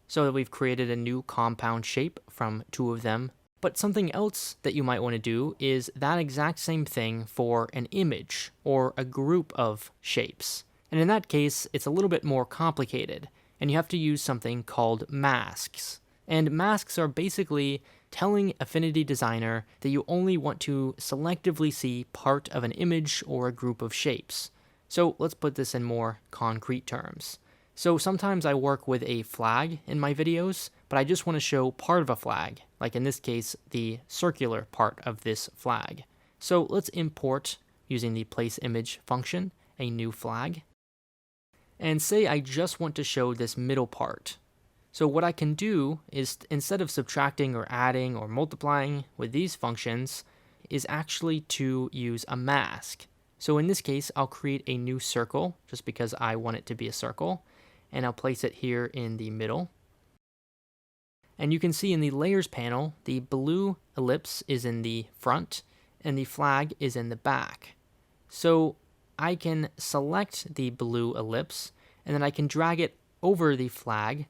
so that we've created a new compound shape from two of them. But something else that you might want to do is that exact same thing for an image or a group of shapes. And in that case, it's a little bit more complicated, and you have to use something called masks. And masks are basically telling Affinity Designer that you only want to selectively see part of an image or a group of shapes. So let's put this in more concrete terms. So sometimes I work with a flag in my videos, but I just want to show part of a flag, like in this case, the circular part of this flag. So let's import, using the placeImage function, a new flag. And say I just want to show this middle part. So what I can do is, instead of subtracting or adding or multiplying with these functions, is actually to use a mask. So in this case, I'll create a new circle, just because I want it to be a circle, and I'll place it here in the middle. And you can see in the Layers panel, the blue ellipse is in the front, and the flag is in the back. So I can select the blue ellipse, and then I can drag it over the flag,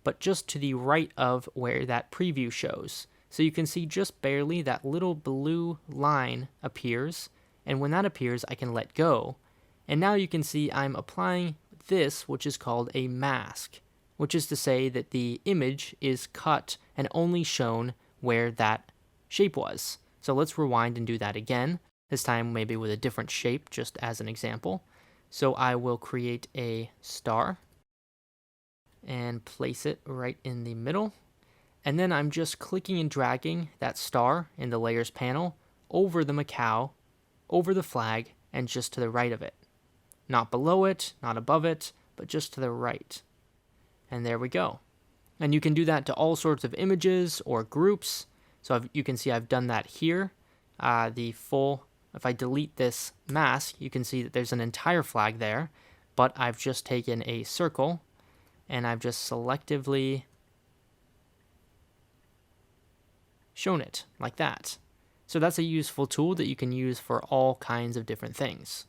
but just to the right of where that preview shows. So you can see just barely that little blue line appears, and when that appears, I can let go. And now you can see I'm applying this, which is called a mask, which is to say that the image is cut and only shown where that shape was. So let's rewind and do that again, this time maybe with a different shape, just as an example. So I will create a star and place it right in the middle. And then I'm just clicking and dragging that star in the Layers panel over the Macau, over the flag, and just to the right of it. Not below it, not above it, but just to the right. And there we go. And you can do that to all sorts of images or groups. So you can see I've done that here. If I delete this mask, you can see that there's an entire flag there, but I've just taken a circle and I've just selectively shown it like that. So that's a useful tool that you can use for all kinds of different things.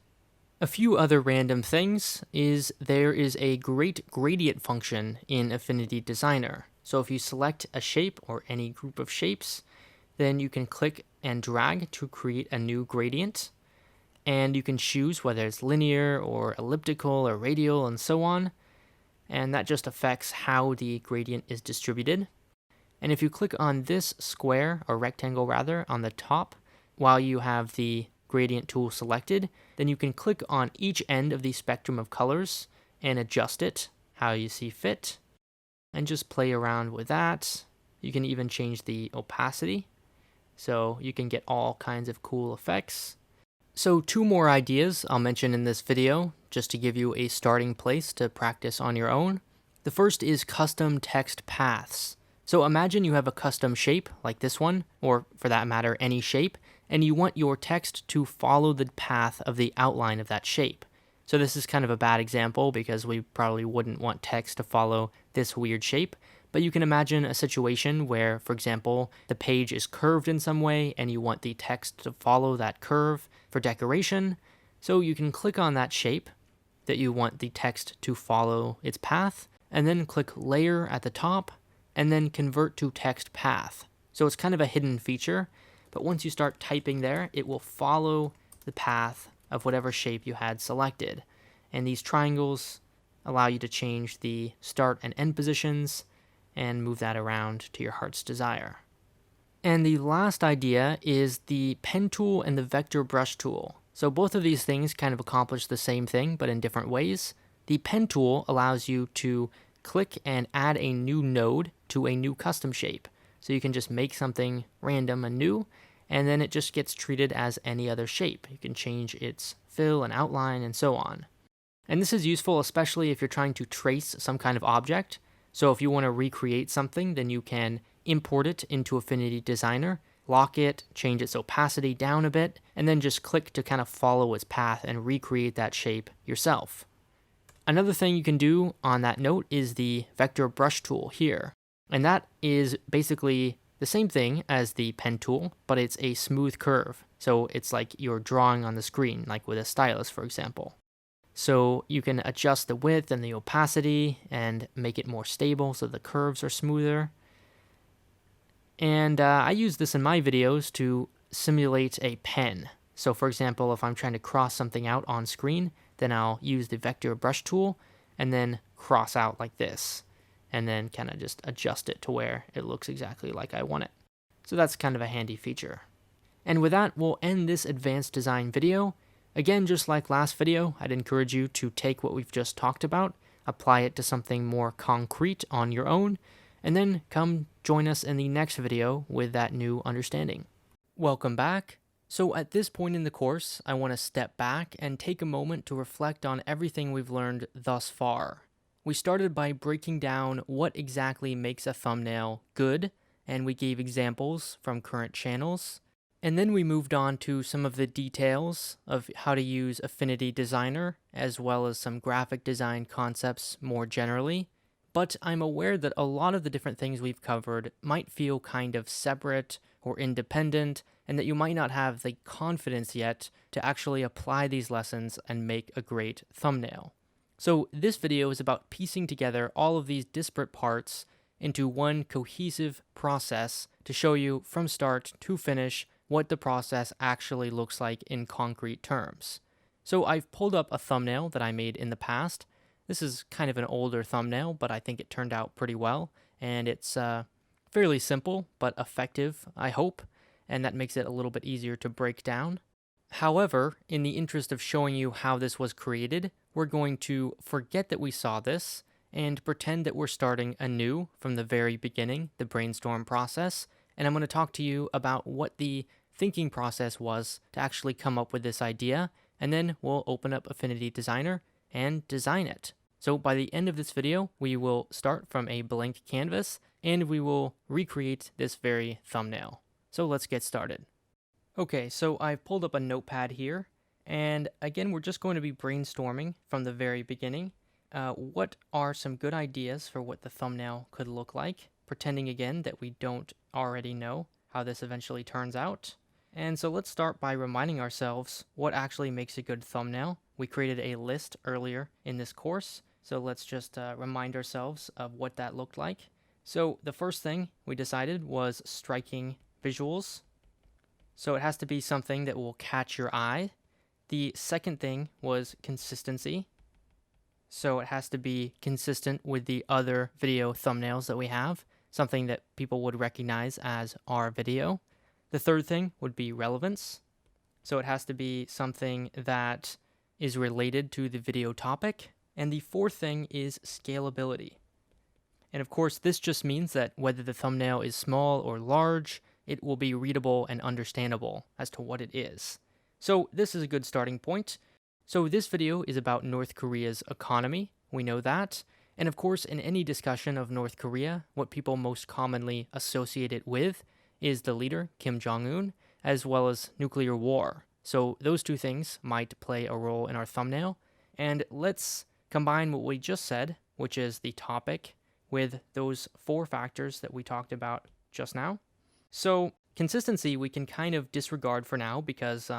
A few other random things is there is a great gradient function in Affinity Designer. So if you select a shape or any group of shapes, then you can click and drag to create a new gradient. And you can choose whether it's linear or elliptical or radial and so on. And that just affects how the gradient is distributed. And if you click on this square, or rectangle rather, on the top, while you have the gradient tool selected, then you can click on each end of the spectrum of colors and adjust it how you see fit, and just play around with that. You can even change the opacity, so you can get all kinds of cool effects. So 2 more ideas I'll mention in this video, just to give you a starting place to practice on your own. The first is custom text paths. So imagine you have a custom shape like this one, or for that matter, any shape, and you want your text to follow the path of the outline of that shape. So this is kind of a bad example because we probably wouldn't want text to follow this weird shape, but you can imagine a situation where, for example, the page is curved in some way and you want the text to follow that curve for decoration. So you can click on that shape that you want the text to follow its path, and then click Layer at the top, and then Convert to Text Path. So it's kind of a hidden feature, but once you start typing there, it will follow the path of whatever shape you had selected. And these triangles allow you to change the start and end positions and move that around to your heart's desire. And the last idea is the pen tool and the vector brush tool. So both of these things kind of accomplish the same thing, but in different ways. The pen tool allows you to click and add a new node to a new custom shape. So you can just make something random and new, and then it just gets treated as any other shape. You can change its fill and outline and so on. And this is useful especially if you're trying to trace some kind of object. So if you want to recreate something, then you can import it into Affinity Designer, lock it, change its opacity down a bit, and then just click to kind of follow its path and recreate that shape yourself. Another thing you can do on that note is the vector brush tool here. And that is basically the same thing as the pen tool, but it's a smooth curve. So it's like you're drawing on the screen, like with a stylus, for example. So you can adjust the width and the opacity and make it more stable so the curves are smoother. And I use this in my videos to simulate a pen. So for example, if I'm trying to cross something out on screen, then I'll use the vector brush tool and then cross out like this, and then kind of just adjust it to where it looks exactly like I want it. So that's kind of a handy feature. And with that, we'll end this advanced design video. Again, just like last video, I'd encourage you to take what we've just talked about, apply it to something more concrete on your own, and then come join us in the next video with that new understanding. Welcome back. So at this point in the course, I want to step back and take a moment to reflect on everything we've learned thus far. We started by breaking down what exactly makes a thumbnail good, and we gave examples from current channels. And then we moved on to some of the details of how to use Affinity Designer, as well as some graphic design concepts more generally. But I'm aware that a lot of the different things we've covered might feel kind of separate or independent, and that you might not have the confidence yet to actually apply these lessons and make a great thumbnail. So this video is about piecing together all of these disparate parts into one cohesive process to show you from start to finish what the process actually looks like in concrete terms. So I've pulled up a thumbnail that I made in the past. This is kind of an older thumbnail, but I think it turned out pretty well, and it's fairly simple but effective, I hope, and that makes it a little bit easier to break down. However, in the interest of showing you how this was created, we're going to forget that we saw this and pretend that we're starting anew from the very beginning, the brainstorm process, and I'm going to talk to you about what the thinking process was to actually come up with this idea, and then we'll open up Affinity Designer and design it. So by the end of this video, we will start from a blank canvas and we will recreate this very thumbnail. So let's get started. Okay, so I've pulled up a notepad here, and again, we're just going to be brainstorming from the very beginning. What are some good ideas for what the thumbnail could look like? Pretending again that we don't already know how this eventually turns out. And so let's start by reminding ourselves what actually makes a good thumbnail. We created a list earlier in this course, so let's just remind ourselves of what that looked like. So the first thing we decided was striking visuals. So it has to be something that will catch your eye. The second thing was consistency. So it has to be consistent with the other video thumbnails that we have, something that people would recognize as our video. The third thing would be relevance. So it has to be something that is related to the video topic. And the fourth thing is scalability. And of course, this just means that whether the thumbnail is small or large, it will be readable and understandable as to what it is. So this is a good starting point. So this video is about North Korea's economy. We know that. And of course, in any discussion of North Korea, what people most commonly associate it with is the leader, Kim Jong-un, as well as nuclear war. So those two things might play a role in our thumbnail. And let's combine what we just said, which is the topic, with those four factors that we talked about just now. So consistency we can kind of disregard for now because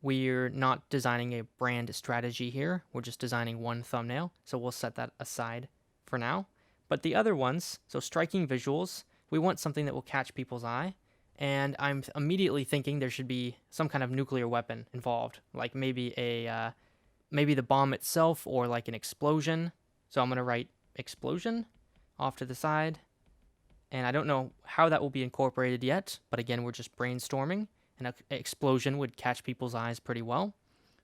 we're not designing a brand strategy here. We're just designing one thumbnail. So we'll set that aside for now. But the other ones, so striking visuals, we want something that will catch people's eye. And I'm immediately thinking there should be some kind of nuclear weapon involved, like maybe the bomb itself or like an explosion. So I'm going to write explosion off to the side. And I don't know how that will be incorporated yet, but again, we're just brainstorming. An explosion would catch people's eyes pretty well.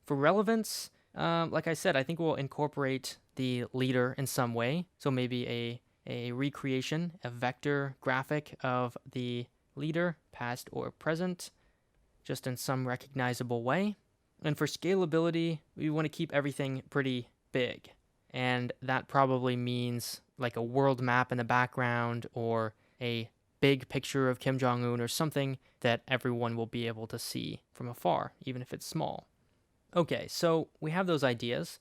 For relevance, like I said, I think we'll incorporate the leader in some way. So maybe a recreation, a vector graphic of the leader, past or present, just in some recognizable way. And for scalability, we want to keep everything pretty big. And that probably means like a world map in the background or a big picture of Kim Jong-un or something that everyone will be able to see from afar, even if it's small. Okay, so we have those ideas.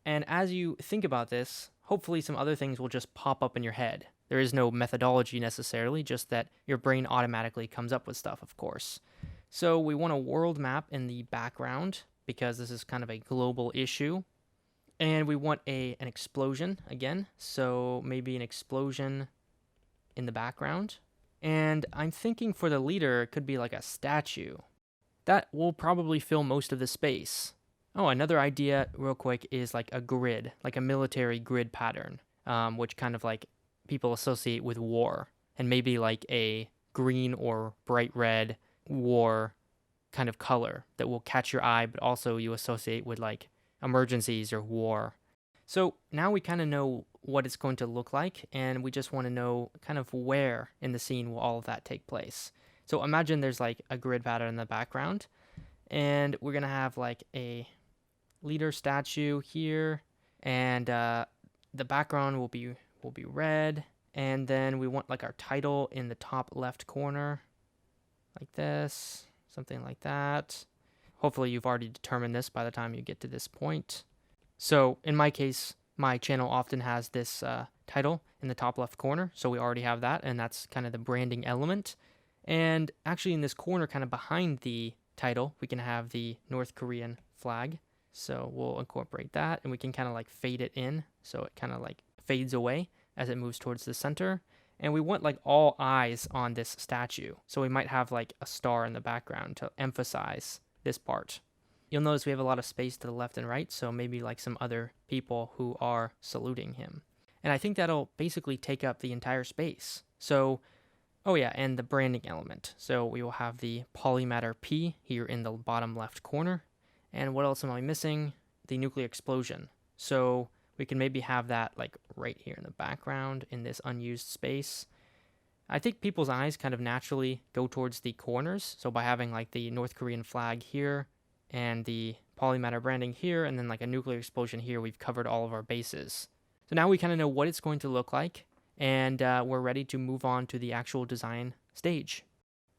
And as you think about this, hopefully some other things will just pop up in your head. There is no methodology necessarily, just that your brain automatically comes up with stuff, of course. So we want a world map in the background because this is kind of a global issue. And we want an explosion again. So maybe an explosion in the background. And I'm thinking for the leader, it could be like a statue. That will probably fill most of the space. Oh, another idea real quick is like a grid, like a military grid pattern, which kind of like people associate with war, and maybe like a green or bright red war kind of color that will catch your eye, but also you associate with like emergencies or war. So now we kind of know what it's going to look like, and we just want to know kind of where in the scene will all of that take place. So imagine there's like a grid pattern in the background, and we're going to have like a leader statue here, and the background will be red, and then we want like our title in the top left corner, like this, something like that. Hopefully you've already determined this by the time you get to this point. So in my case, my channel often has this title in the top left corner, so we already have that, and that's kind of the branding element. And actually in this corner, kind of behind the title, we can have the North Korean flag. So we'll incorporate that, and we can kind of like fade it in, so it kind of like fades away as it moves towards the center. And we want like all eyes on this statue, so we might have like a star in the background to emphasize this part. You'll notice we have a lot of space to the left and right, so maybe like some other people who are saluting him. And I think that'll basically take up the entire space. So, oh yeah, and the branding element. So we will have the PolyMatter P here in the bottom left corner. And what else am I missing? The nuclear explosion. So we can maybe have that like right here in the background in this unused space. I think people's eyes kind of naturally go towards the corners. So by having like the North Korean flag here and the PolyMatter branding here and then like a nuclear explosion here, we've covered all of our bases. So now we kind of know what it's going to look like, and we're ready to move on to the actual design stage.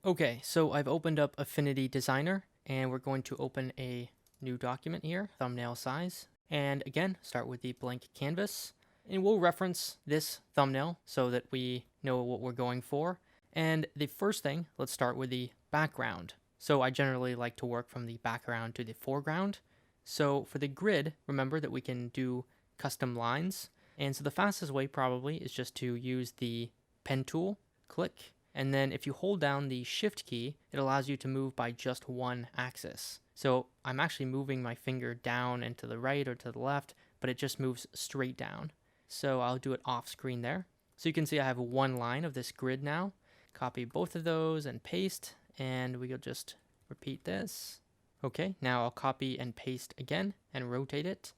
Okay, so I've opened up Affinity Designer, and we're going to open a new document here, thumbnail size. And again, start with the blank canvas. And we'll reference this thumbnail so that we know what we're going for. And the first thing, let's start with the background. So I generally like to work from the background to the foreground. So for the grid, remember that we can do custom lines. And so the fastest way probably is just to use the pen tool, click, and then if you hold down the shift key, it allows you to move by just one axis. So I'm actually moving my finger down and to the right or to the left, but it just moves straight down. So I'll do it off screen there. So you can see I have one line of this grid now. Copy both of those and paste, and we'll just repeat this. Okay, now I'll copy and paste again and rotate it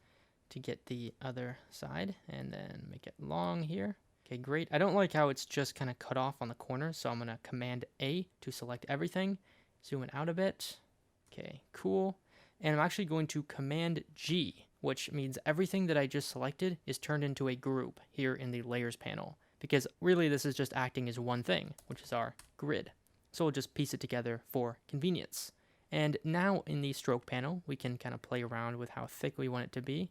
to get the other side, and then make it long here. Okay, great. I don't like how it's just kind of cut off on the corner, so I'm going to Command A to select everything. Zoom it out a bit. Okay, cool. And I'm actually going to Command G, which means everything that I just selected is turned into a group here in the Layers panel, because really this is just acting as one thing, which is our grid. So we'll just piece it together for convenience. And now in the Stroke panel, we can kind of play around with how thick we want it to be.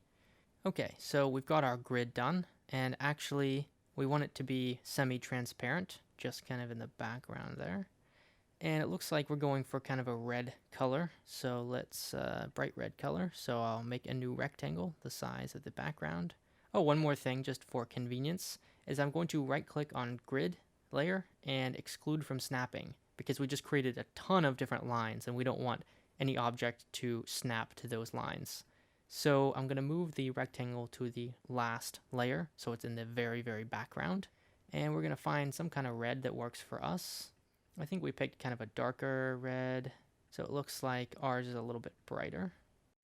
Okay, so we've got our grid done, and actually we want it to be semi-transparent, just kind of in the background there. And it looks like we're going for kind of a red color, so let's bright red color. So I'll make a new rectangle the size of the background. Oh, one more thing just for convenience is I'm going to right click on grid layer and exclude from snapping, because we just created a ton of different lines and we don't want any object to snap to those lines. So I'm going to move the rectangle to the last layer, so it's in the very, very background. And we're going to find some kind of red that works for us. I think we picked kind of a darker red, so it looks like ours is a little bit brighter.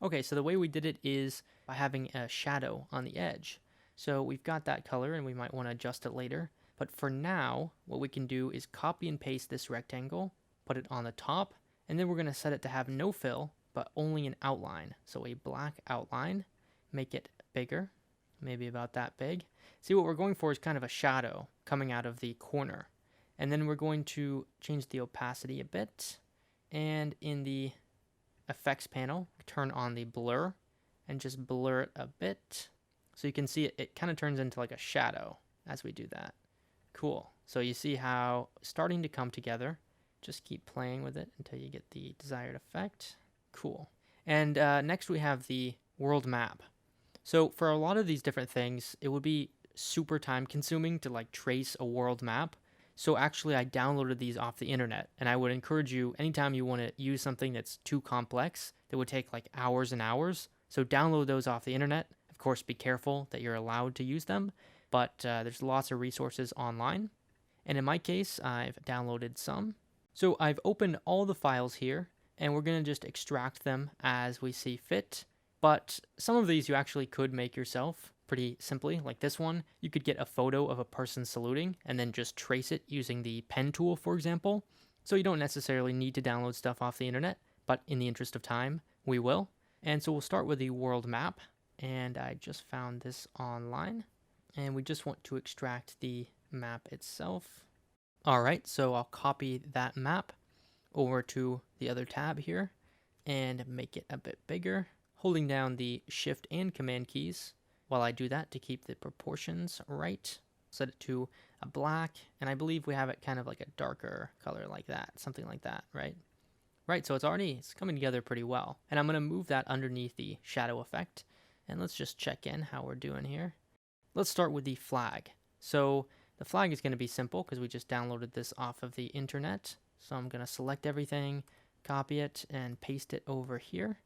Okay, so the way we did it is by having a shadow on the edge. So we've got that color, and we might want to adjust it later. But for now, what we can do is copy and paste this rectangle, put it on the top, and then we're going to set it to have no fill, but only an outline. So a black outline, make it bigger, maybe about that big. See, what we're going for is kind of a shadow coming out of the corner. And then we're going to change the opacity a bit. And in the effects panel, turn on the blur and just blur it a bit. So you can see it kind of turns into like a shadow as we do that. Cool. So you see how it's starting to come together. Just keep playing with it until you get the desired effect. Cool. And next we have the world map. So for a lot of these different things, it would be super time consuming to like trace a world map. So actually I downloaded these off the internet, and I would encourage you anytime you want to use something that's too complex that would take like hours and hours. So download those off the internet. Of course, be careful that you're allowed to use them, but there's lots of resources online. And in my case, I've downloaded some. So I've opened all the files here, and we're going to just extract them as we see fit. But some of these you actually could make yourself pretty simply, like this one. You could get a photo of a person saluting and then just trace it using the pen tool, for example. So you don't necessarily need to download stuff off the internet, but in the interest of time, we will. And so we'll start with the world map, and I just found this online, and we just want to extract the map itself. All right, so I'll copy that map over to the other tab here and make it a bit bigger, holding down the Shift and Command keys while I do that to keep the proportions right. Set it to a black, and I believe we have it kind of like a darker color like that, something like that, right? Right, so it's coming together pretty well. And I'm going to move that underneath the shadow effect, and let's just check in how we're doing here. Let's start with the flag. So the flag is going to be simple because we just downloaded this off of the internet. So I'm going to select everything, copy it, and paste it over here.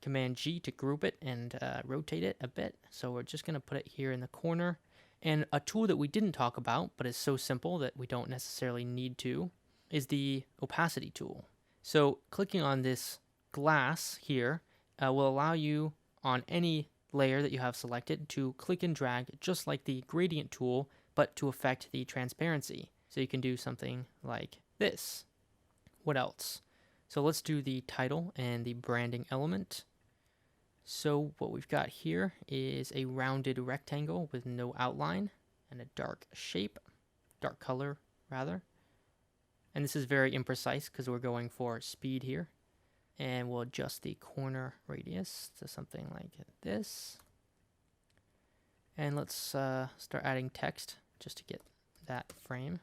Command G to group it and rotate it a bit. So we're just going to put it here in the corner. And a tool that we didn't talk about, but is so simple that we don't necessarily need to, is the opacity tool. So clicking on this glass here will allow you on any layer that you have selected to click and drag just like the gradient tool, but to affect the transparency. So you can do something like this. What else? So let's do the title and the branding element. So what we've got here is a rounded rectangle with no outline and a dark shape, dark color rather. And this is very imprecise because we're going for speed here. And we'll adjust the corner radius to something like this. And let's start adding text just to get that frame.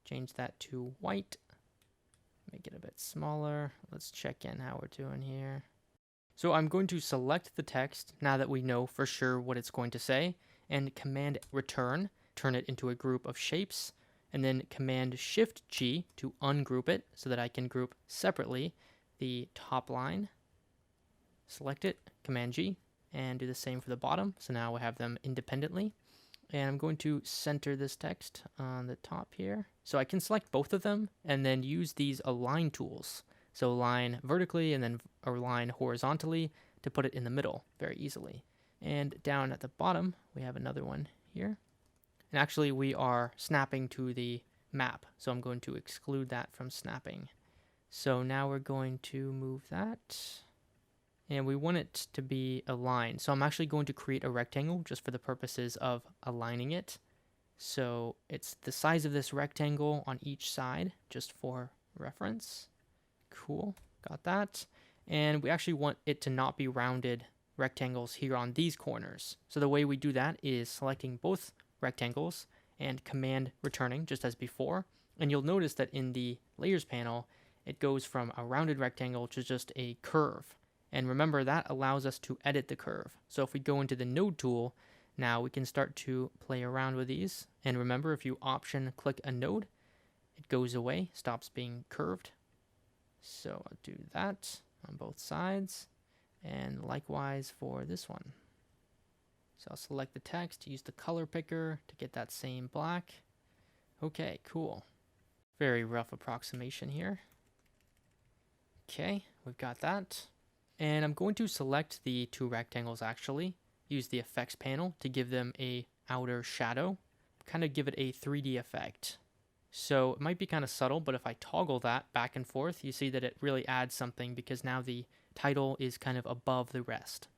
Change that to white. Make it a bit smaller. Let's check in how we're doing here. So I'm going to select the text now that we know for sure what it's going to say, and Command Return, turn it into a group of shapes, and then Command Shift G to ungroup it so that I can group separately the top line. Select it, Command G, and do the same for the bottom. So now we have them independently. And I'm going to center this text on the top here. So I can select both of them and then use these align tools. So align vertically and then align horizontally to put it in the middle very easily. And down at the bottom, we have another one here. And actually we are snapping to the map. So I'm going to exclude that from snapping. So now we're going to move that. And we want it to be aligned. So I'm actually going to create a rectangle just for the purposes of aligning it. So it's the size of this rectangle on each side, just for reference. Cool, got that. And we actually want it to not be rounded rectangles here on these corners. So the way we do that is selecting both rectangles and Command returning just as before. And you'll notice that in the layers panel, it goes from a rounded rectangle to just a curve. And remember, that allows us to edit the curve. So if we go into the node tool, now we can start to play around with these. And remember, if you option click a node, it goes away, stops being curved. So I'll do that on both sides. And likewise for this one. So I'll select the text, use the color picker to get that same black. Okay, cool. Very rough approximation here. Okay, we've got that. And I'm going to select the two rectangles actually, use the effects panel to give them a outer shadow, kind of give it a 3D effect. So it might be kind of subtle, but if I toggle that back and forth, you see that it really adds something because now the title is kind of above the rest.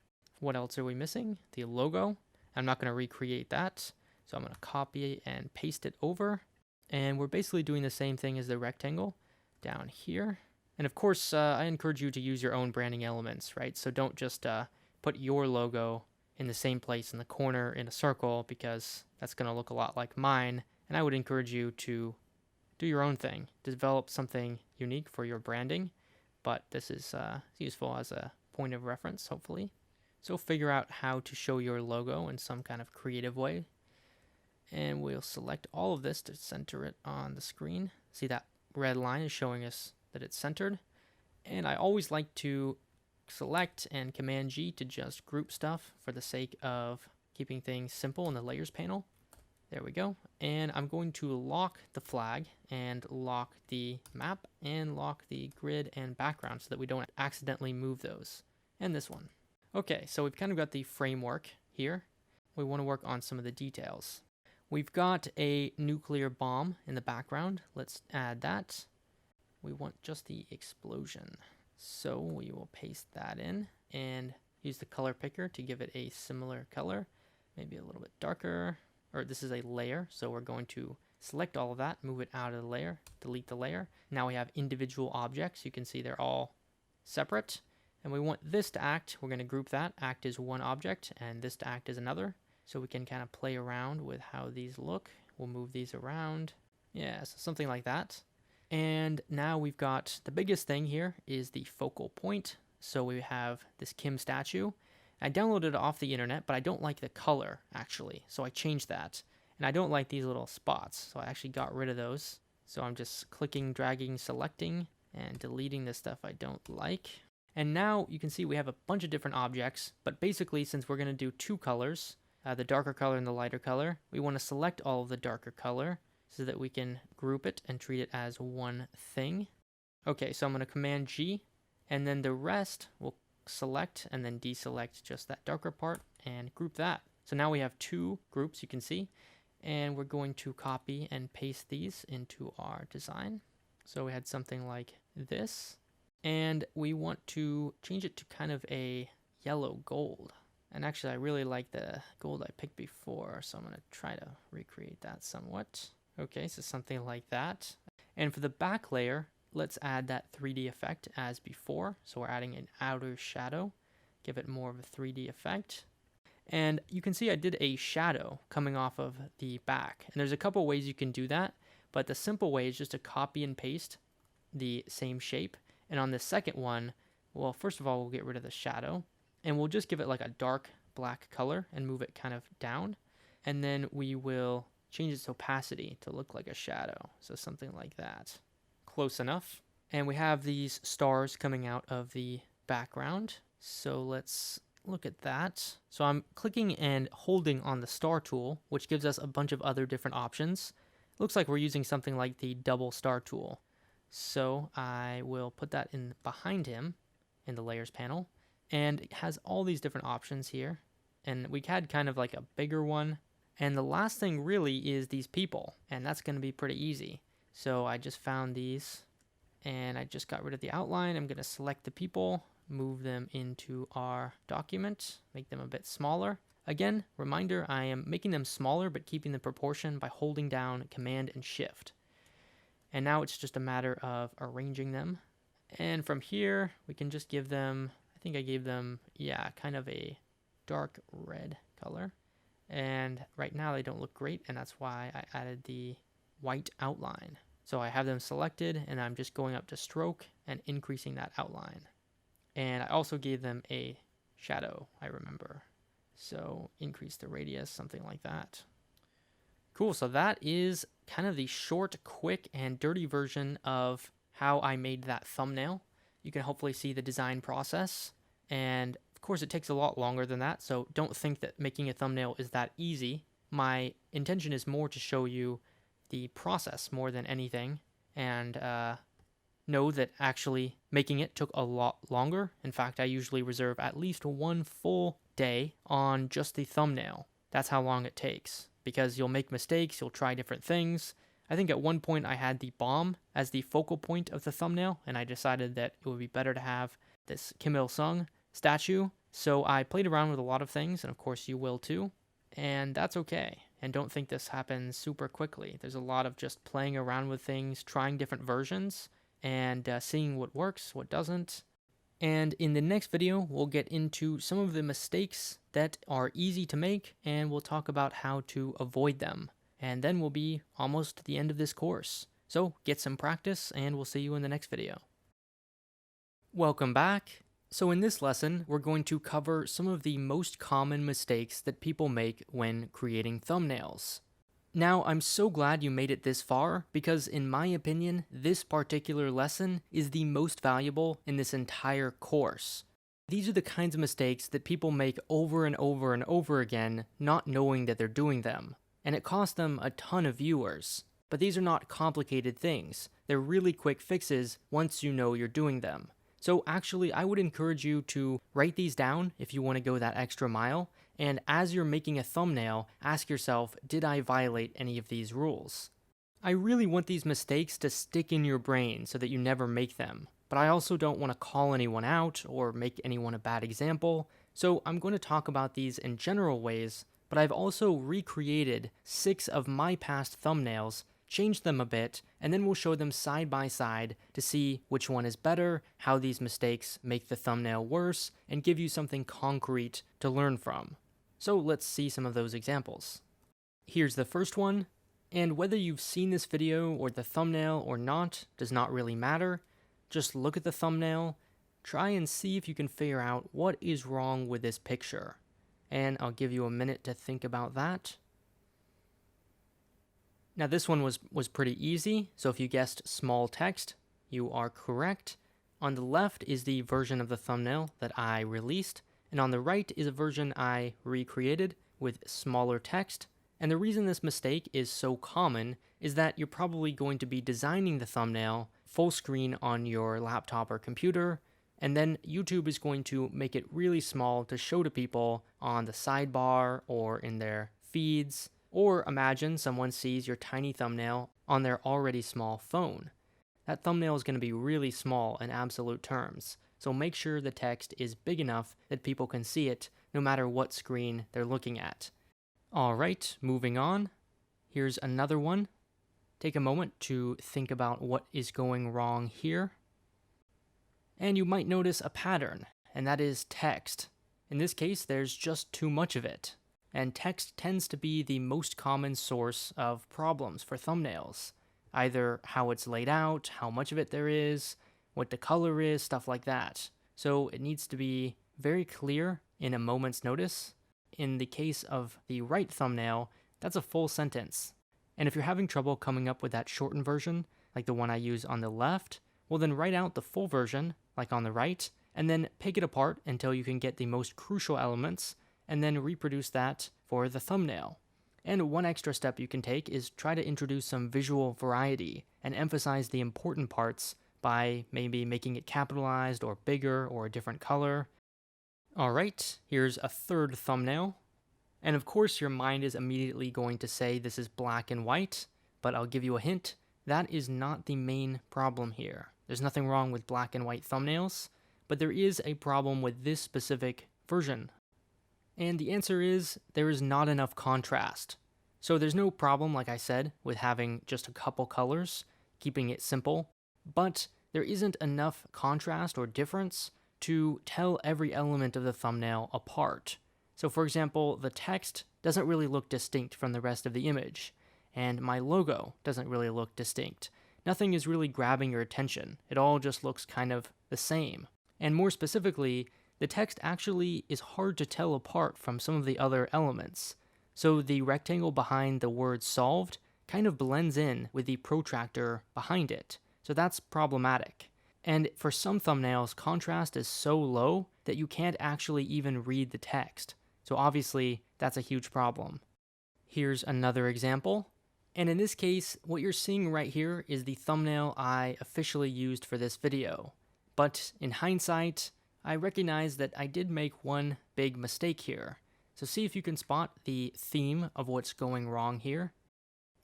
What else are we missing? The logo. I'm not going to recreate that. So I'm going to copy and paste it over. And we're basically doing the same thing as the rectangle down here. And of course, I encourage you to use your own branding elements, right? So don't just put your logo in the same place in the corner in a circle because that's going to look a lot like mine. And I would encourage you to do your own thing, develop something unique for your branding. But this is useful as a point of reference, hopefully. So figure out how to show your logo in some kind of creative way. And we'll select all of this to center it on the screen. See that red line is showing us that it's centered. And I always like to select and Command G to just group stuff for the sake of keeping things simple in the layers panel. There we we go. And I'm going to lock the flag and lock the map and lock the grid and background so that we don't accidentally move those. And this one. Okay, so we've kind of got the framework here. We want to work on some of the details. We've got a nuclear bomb in the background. Let's add that. We want just the explosion. So we will paste that in and use the color picker to give it a similar color, maybe a little bit darker, or this is a layer. So we're going to select all of that, move it out of the layer, delete the layer. Now we have individual objects. You can see they're all separate. And we want this to act. We're going to group that. Act is one object and this to act is another. So we can kind of play around with how these look. We'll move these around. Yeah, so something like that. And now we've got the biggest thing here is the focal point. So we have this Kim statue. I downloaded it off the internet, but I don't like the color actually. So I changed that. And I don't like these little spots. So I actually got rid of those. So I'm just clicking, dragging, selecting, and deleting the stuff I don't like. And now you can see we have a bunch of different objects, but basically since we're going to do two colors, the darker color and the lighter color, we want to select all of the darker color so that we can group it and treat it as one thing. Okay, so I'm going to Command G, and then the rest we'll select and then deselect just that darker part and group that. So now we have two groups, you can see, and we're going to copy and paste these into our design. So we had something like this, and we want to change it to kind of a yellow gold. And actually I really like the gold I picked before, so I'm going to try to recreate that somewhat. Okay, so something like that. And for the back layer, let's add that 3D effect as before. So we're adding an outer shadow, give it more of a 3D effect. And you can see I did a shadow coming off of the back. And there's a couple ways you can do that, but the simple way is just to copy and paste the same shape. And on the second one, well, first of all, we'll get rid of the shadow. And we'll just give it like a dark black color and move it kind of down. And then we will change its opacity to look like a shadow. So something like that. Close enough. And we have these stars coming out of the background. So let's look at that. So I'm clicking and holding on the star tool, which gives us a bunch of other different options. Looks like we're using something like the double star tool. So I will put that in behind him in the layers panel. And it has all these different options here. And we had kind of like a bigger one. And the last thing really is these people. And that's going to be pretty easy. So I just found these. And I just got rid of the outline. I'm going to select the people, move them into our document, make them a bit smaller. Again, reminder, I am making them smaller but keeping the proportion by holding down Command and Shift. And now it's just a matter of arranging them. And from here, we can just give them, I think I gave them, yeah, kind of a dark red color. And right now they don't look great, and that's why I added the white outline. So I have them selected, and I'm just going up to stroke and increasing that outline. And I also gave them a shadow, I remember. So increase the radius, something like that. Cool, so that is kind of the short, quick, and dirty version of how I made that thumbnail. You can hopefully see the design process. And of course, it takes a lot longer than that, so don't think that making a thumbnail is that easy. My intention is more to show you the process more than anything, and know that actually making it took a lot longer. In fact, I usually reserve at least one full day on just the thumbnail. That's how long it takes, because you'll make mistakes, you'll try different things. I think at one point I had the bomb as the focal point of the thumbnail, and I decided that it would be better to have this Kim Il-sung statue. So I played around with a lot of things, and of course you will too. And that's okay. And don't think this happens super quickly. There's a lot of just playing around with things, trying different versions, and seeing what works, what doesn't. And in the next video, we'll get into some of the mistakes that are easy to make, and we'll talk about how to avoid them. And then we'll be almost at the end of this course. So get some practice, and we'll see you in the next video. Welcome back. So in this lesson, we're going to cover some of the most common mistakes that people make when creating thumbnails. Now, I'm so glad you made it this far, because in my opinion, this particular lesson is the most valuable in this entire course. These are the kinds of mistakes that people make over and over and over again, not knowing that they're doing them. and it cost them a ton of viewers. But these are not complicated things. They're really quick fixes once you know you're doing them. So actually, I would encourage you to write these down if you want to go that extra mile, and as you're making a thumbnail, ask yourself, did I violate any of these rules? I really want these mistakes to stick in your brain so that you never make them, but I also don't want to call anyone out or make anyone a bad example, so I'm going to talk about these in general ways, but I've also recreated 6 of my past thumbnails, changed them a bit, and then we'll show them side by side to see which one is better, how these mistakes make the thumbnail worse, and give you something concrete to learn from. So let's see some of those examples. Here's the first one, and whether you've seen this video or the thumbnail or not does not really matter. Just look at the thumbnail, try and see if you can figure out what is wrong with this picture. And I'll give you a minute to think about that. Now this one was pretty easy, so if you guessed small text, you are correct. On the left is the version of the thumbnail that I released, and on the right is a version I recreated with smaller text. And the reason this mistake is so common is that you're probably going to be designing the thumbnail full screen on your laptop or computer, and then YouTube is going to make it really small to show to people on the sidebar or in their feeds. Or imagine someone sees your tiny thumbnail on their already small phone. That thumbnail is going to be really small in absolute terms, so make sure the text is big enough that people can see it no matter what screen they're looking at. Alright, moving on. Here's another one. Take a moment to think about what is going wrong here. And you might notice a pattern, and that is text. In this case, there's just too much of it. And text tends to be the most common source of problems for thumbnails. Either how it's laid out, how much of it there is, what the color is, stuff like that. So it needs to be very clear in a moment's notice. In the case of the right thumbnail, that's a full sentence. And if you're having trouble coming up with that shortened version, like the one I use on the left, well then write out the full version, like on the right, and then pick it apart until you can get the most crucial elements, and then reproduce that for the thumbnail. And one extra step you can take is try to introduce some visual variety and emphasize the important parts by maybe making it capitalized or bigger or a different color. Alright, here's a third thumbnail. And of course your mind is immediately going to say this is black and white, but I'll give you a hint. That is not the main problem here. There's nothing wrong with black and white thumbnails, but there is a problem with this specific version. And the answer is there is not enough contrast. So there's no problem, like I said, with having just a couple colors, keeping it simple, but there isn't enough contrast or difference to tell every element of the thumbnail apart. So for example, the text doesn't really look distinct from the rest of the image, and my logo doesn't really look distinct. Nothing is really grabbing your attention. It all just looks kind of the same. And more specifically, the text actually is hard to tell apart from some of the other elements. So the rectangle behind the word solved kind of blends in with the protractor behind it. So that's problematic. And for some thumbnails, contrast is so low that you can't actually even read the text. So obviously, that's a huge problem. Here's another example. And in this case, what you're seeing right here is the thumbnail I officially used for this video. But in hindsight, I recognize that I did make one big mistake here. So see if you can spot the theme of what's going wrong here.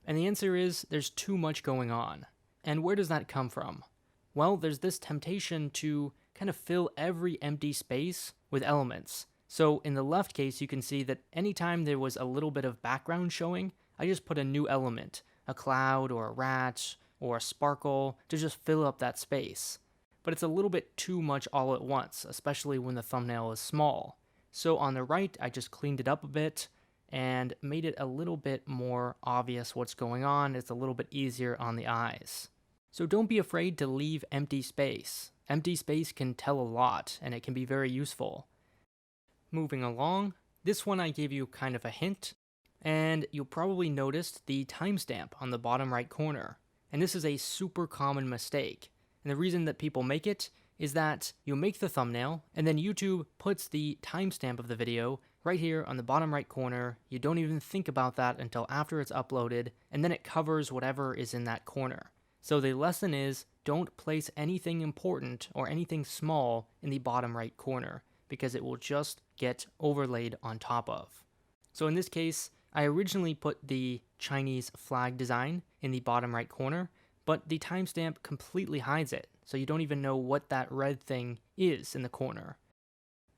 And the answer is there's too much going on. And where does that come from? Well, there's this temptation to kind of fill every empty space with elements. So in the left case, you can see that anytime there was a little bit of background showing, I just put a new element, a cloud or a rat or a sparkle to just fill up that space. But it's a little bit too much all at once, especially when the thumbnail is small. So on the right, I just cleaned it up a bit and made it a little bit more obvious what's going on. It's a little bit easier on the eyes. So don't be afraid to leave empty space. Empty space can tell a lot, and it can be very useful. Moving along, this one I gave you kind of a hint, and you'll probably notice the timestamp on the bottom right corner. And this is a super common mistake. And the reason that people make it is that you make the thumbnail, and then YouTube puts the timestamp of the video right here on the bottom right corner. You don't even think about that until after it's uploaded, and then it covers whatever is in that corner. So the lesson is, don't place anything important or anything small in the bottom right corner, because it will just get overlaid on top of. So in this case, I originally put the Chinese flag design in the bottom right corner, but the timestamp completely hides it, so you don't even know what that red thing is in the corner.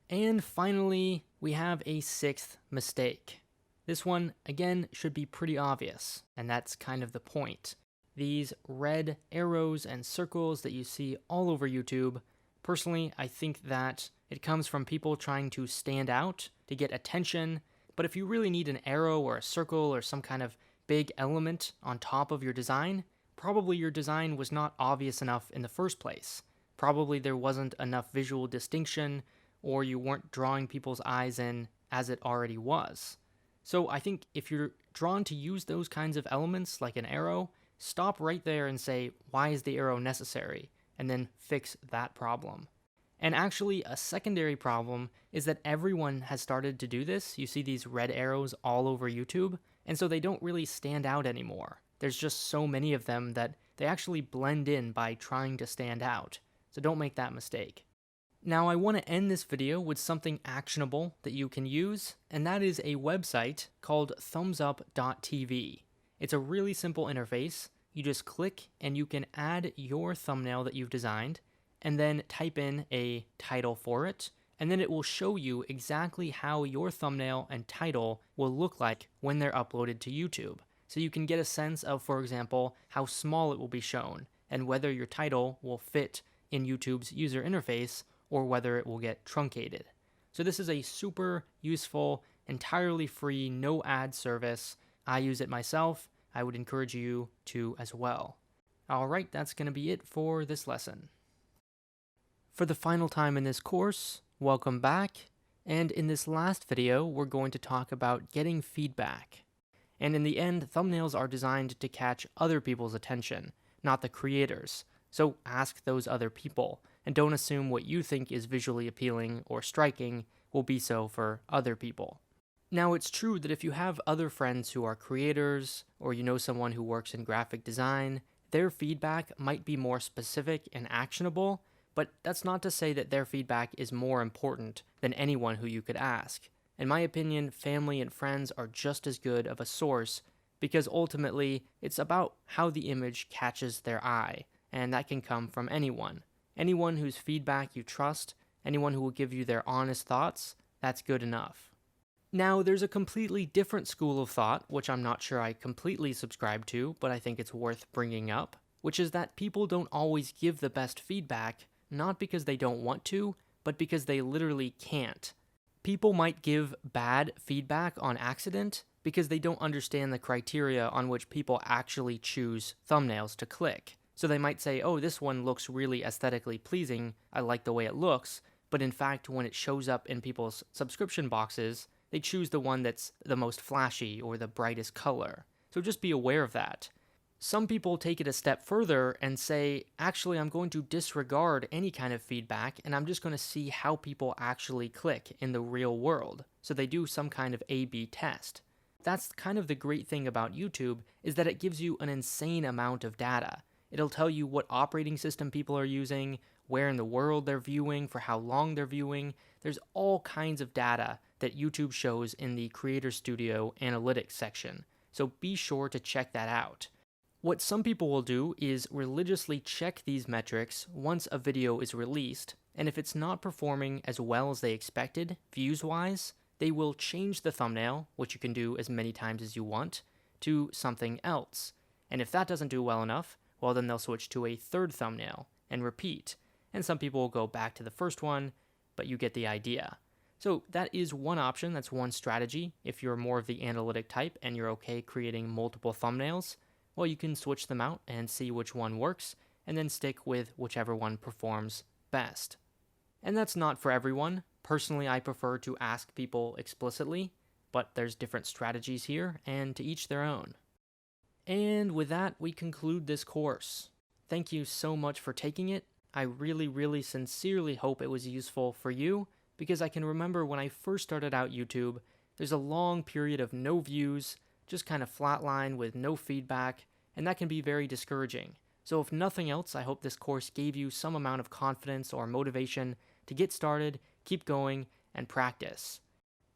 And finally, we have a sixth mistake. This one, again, should be pretty obvious, and that's kind of the point. These red arrows and circles that you see all over YouTube, personally, I think that it comes from people trying to stand out, to get attention, but if you really need an arrow or a circle or some kind of big element on top of your design, probably your design was not obvious enough in the first place. Probably there wasn't enough visual distinction, or you weren't drawing people's eyes in as it already was. So I think if you're drawn to use those kinds of elements, like an arrow, stop right there and say, why is the arrow necessary? And then fix that problem. And actually, a secondary problem is that everyone has started to do this. You see these red arrows all over YouTube, and so they don't really stand out anymore. There's just so many of them that they actually blend in by trying to stand out. So don't make that mistake. Now I want to end this video with something actionable that you can use, and that is a website called thumbsup.tv. It's a really simple interface. You just click and you can add your thumbnail that you've designed, and then type in a title for it, and then it will show you exactly how your thumbnail and title will look like when they're uploaded to YouTube. So you can get a sense of, for example, how small it will be shown, and whether your title will fit in YouTube's user interface, or whether it will get truncated. So this is a super useful, entirely free, no ad service. I use it myself. I would encourage you to as well. Alright, that's going to be it for this lesson. For the final time in this course, welcome back. And in this last video, we're going to talk about getting feedback. And in the end, thumbnails are designed to catch other people's attention, not the creators. So ask those other people, and don't assume what you think is visually appealing or striking will be so for other people. Now, it's true that if you have other friends who are creators, or you know someone who works in graphic design, their feedback might be more specific and actionable, but that's not to say that their feedback is more important than anyone who you could ask. In my opinion, family and friends are just as good of a source, because ultimately, it's about how the image catches their eye, and that can come from anyone. Anyone whose feedback you trust, anyone who will give you their honest thoughts, that's good enough. Now, there's a completely different school of thought, which I'm not sure I completely subscribe to, but I think it's worth bringing up, which is that people don't always give the best feedback, not because they don't want to, but because they literally can't. People might give bad feedback on accident because they don't understand the criteria on which people actually choose thumbnails to click. So they might say, oh, this one looks really aesthetically pleasing, I like the way it looks, but in fact, when it shows up in people's subscription boxes, they choose the one that's the most flashy or the brightest color. So just be aware of that. Some people take it a step further and say, actually, I'm going to disregard any kind of feedback, and I'm just going to see how people actually click in the real world. So they do some kind of A/B test. That's kind of the great thing about YouTube, is that it gives you an insane amount of data. It'll tell you what operating system people are using, where in the world they're viewing, for how long they're viewing. There's all kinds of data that YouTube shows in the Creator Studio Analytics section, so be sure to check that out. What some people will do is religiously check these metrics once a video is released, and if it's not performing as well as they expected, views-wise, they will change the thumbnail, which you can do as many times as you want, to something else. And if that doesn't do well enough, well, then they'll switch to a third thumbnail and repeat. And some people will go back to the first one, but you get the idea. So that is one option, that's one strategy. If you're more of the analytic type and you're okay creating multiple thumbnails, well, you can switch them out and see which one works, and then stick with whichever one performs best. And that's not for everyone. Personally, I prefer to ask people explicitly, but there's different strategies here, and to each their own. And with that, we conclude this course. Thank you so much for taking it. I really, really sincerely hope it was useful for you, because I can remember when I first started out YouTube, there's a long period of no views, just kind of flatline with no feedback, and that can be very discouraging. So if nothing else, I hope this course gave you some amount of confidence or motivation to get started, keep going, and practice.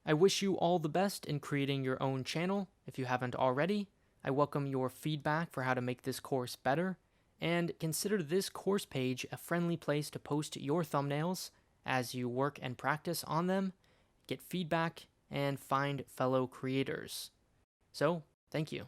I wish you all the best in creating your own channel. If you haven't already, I welcome your feedback for how to make this course better, and consider this course page a friendly place to post your thumbnails as you work and practice on them, get feedback, and find fellow creators. So, thank you.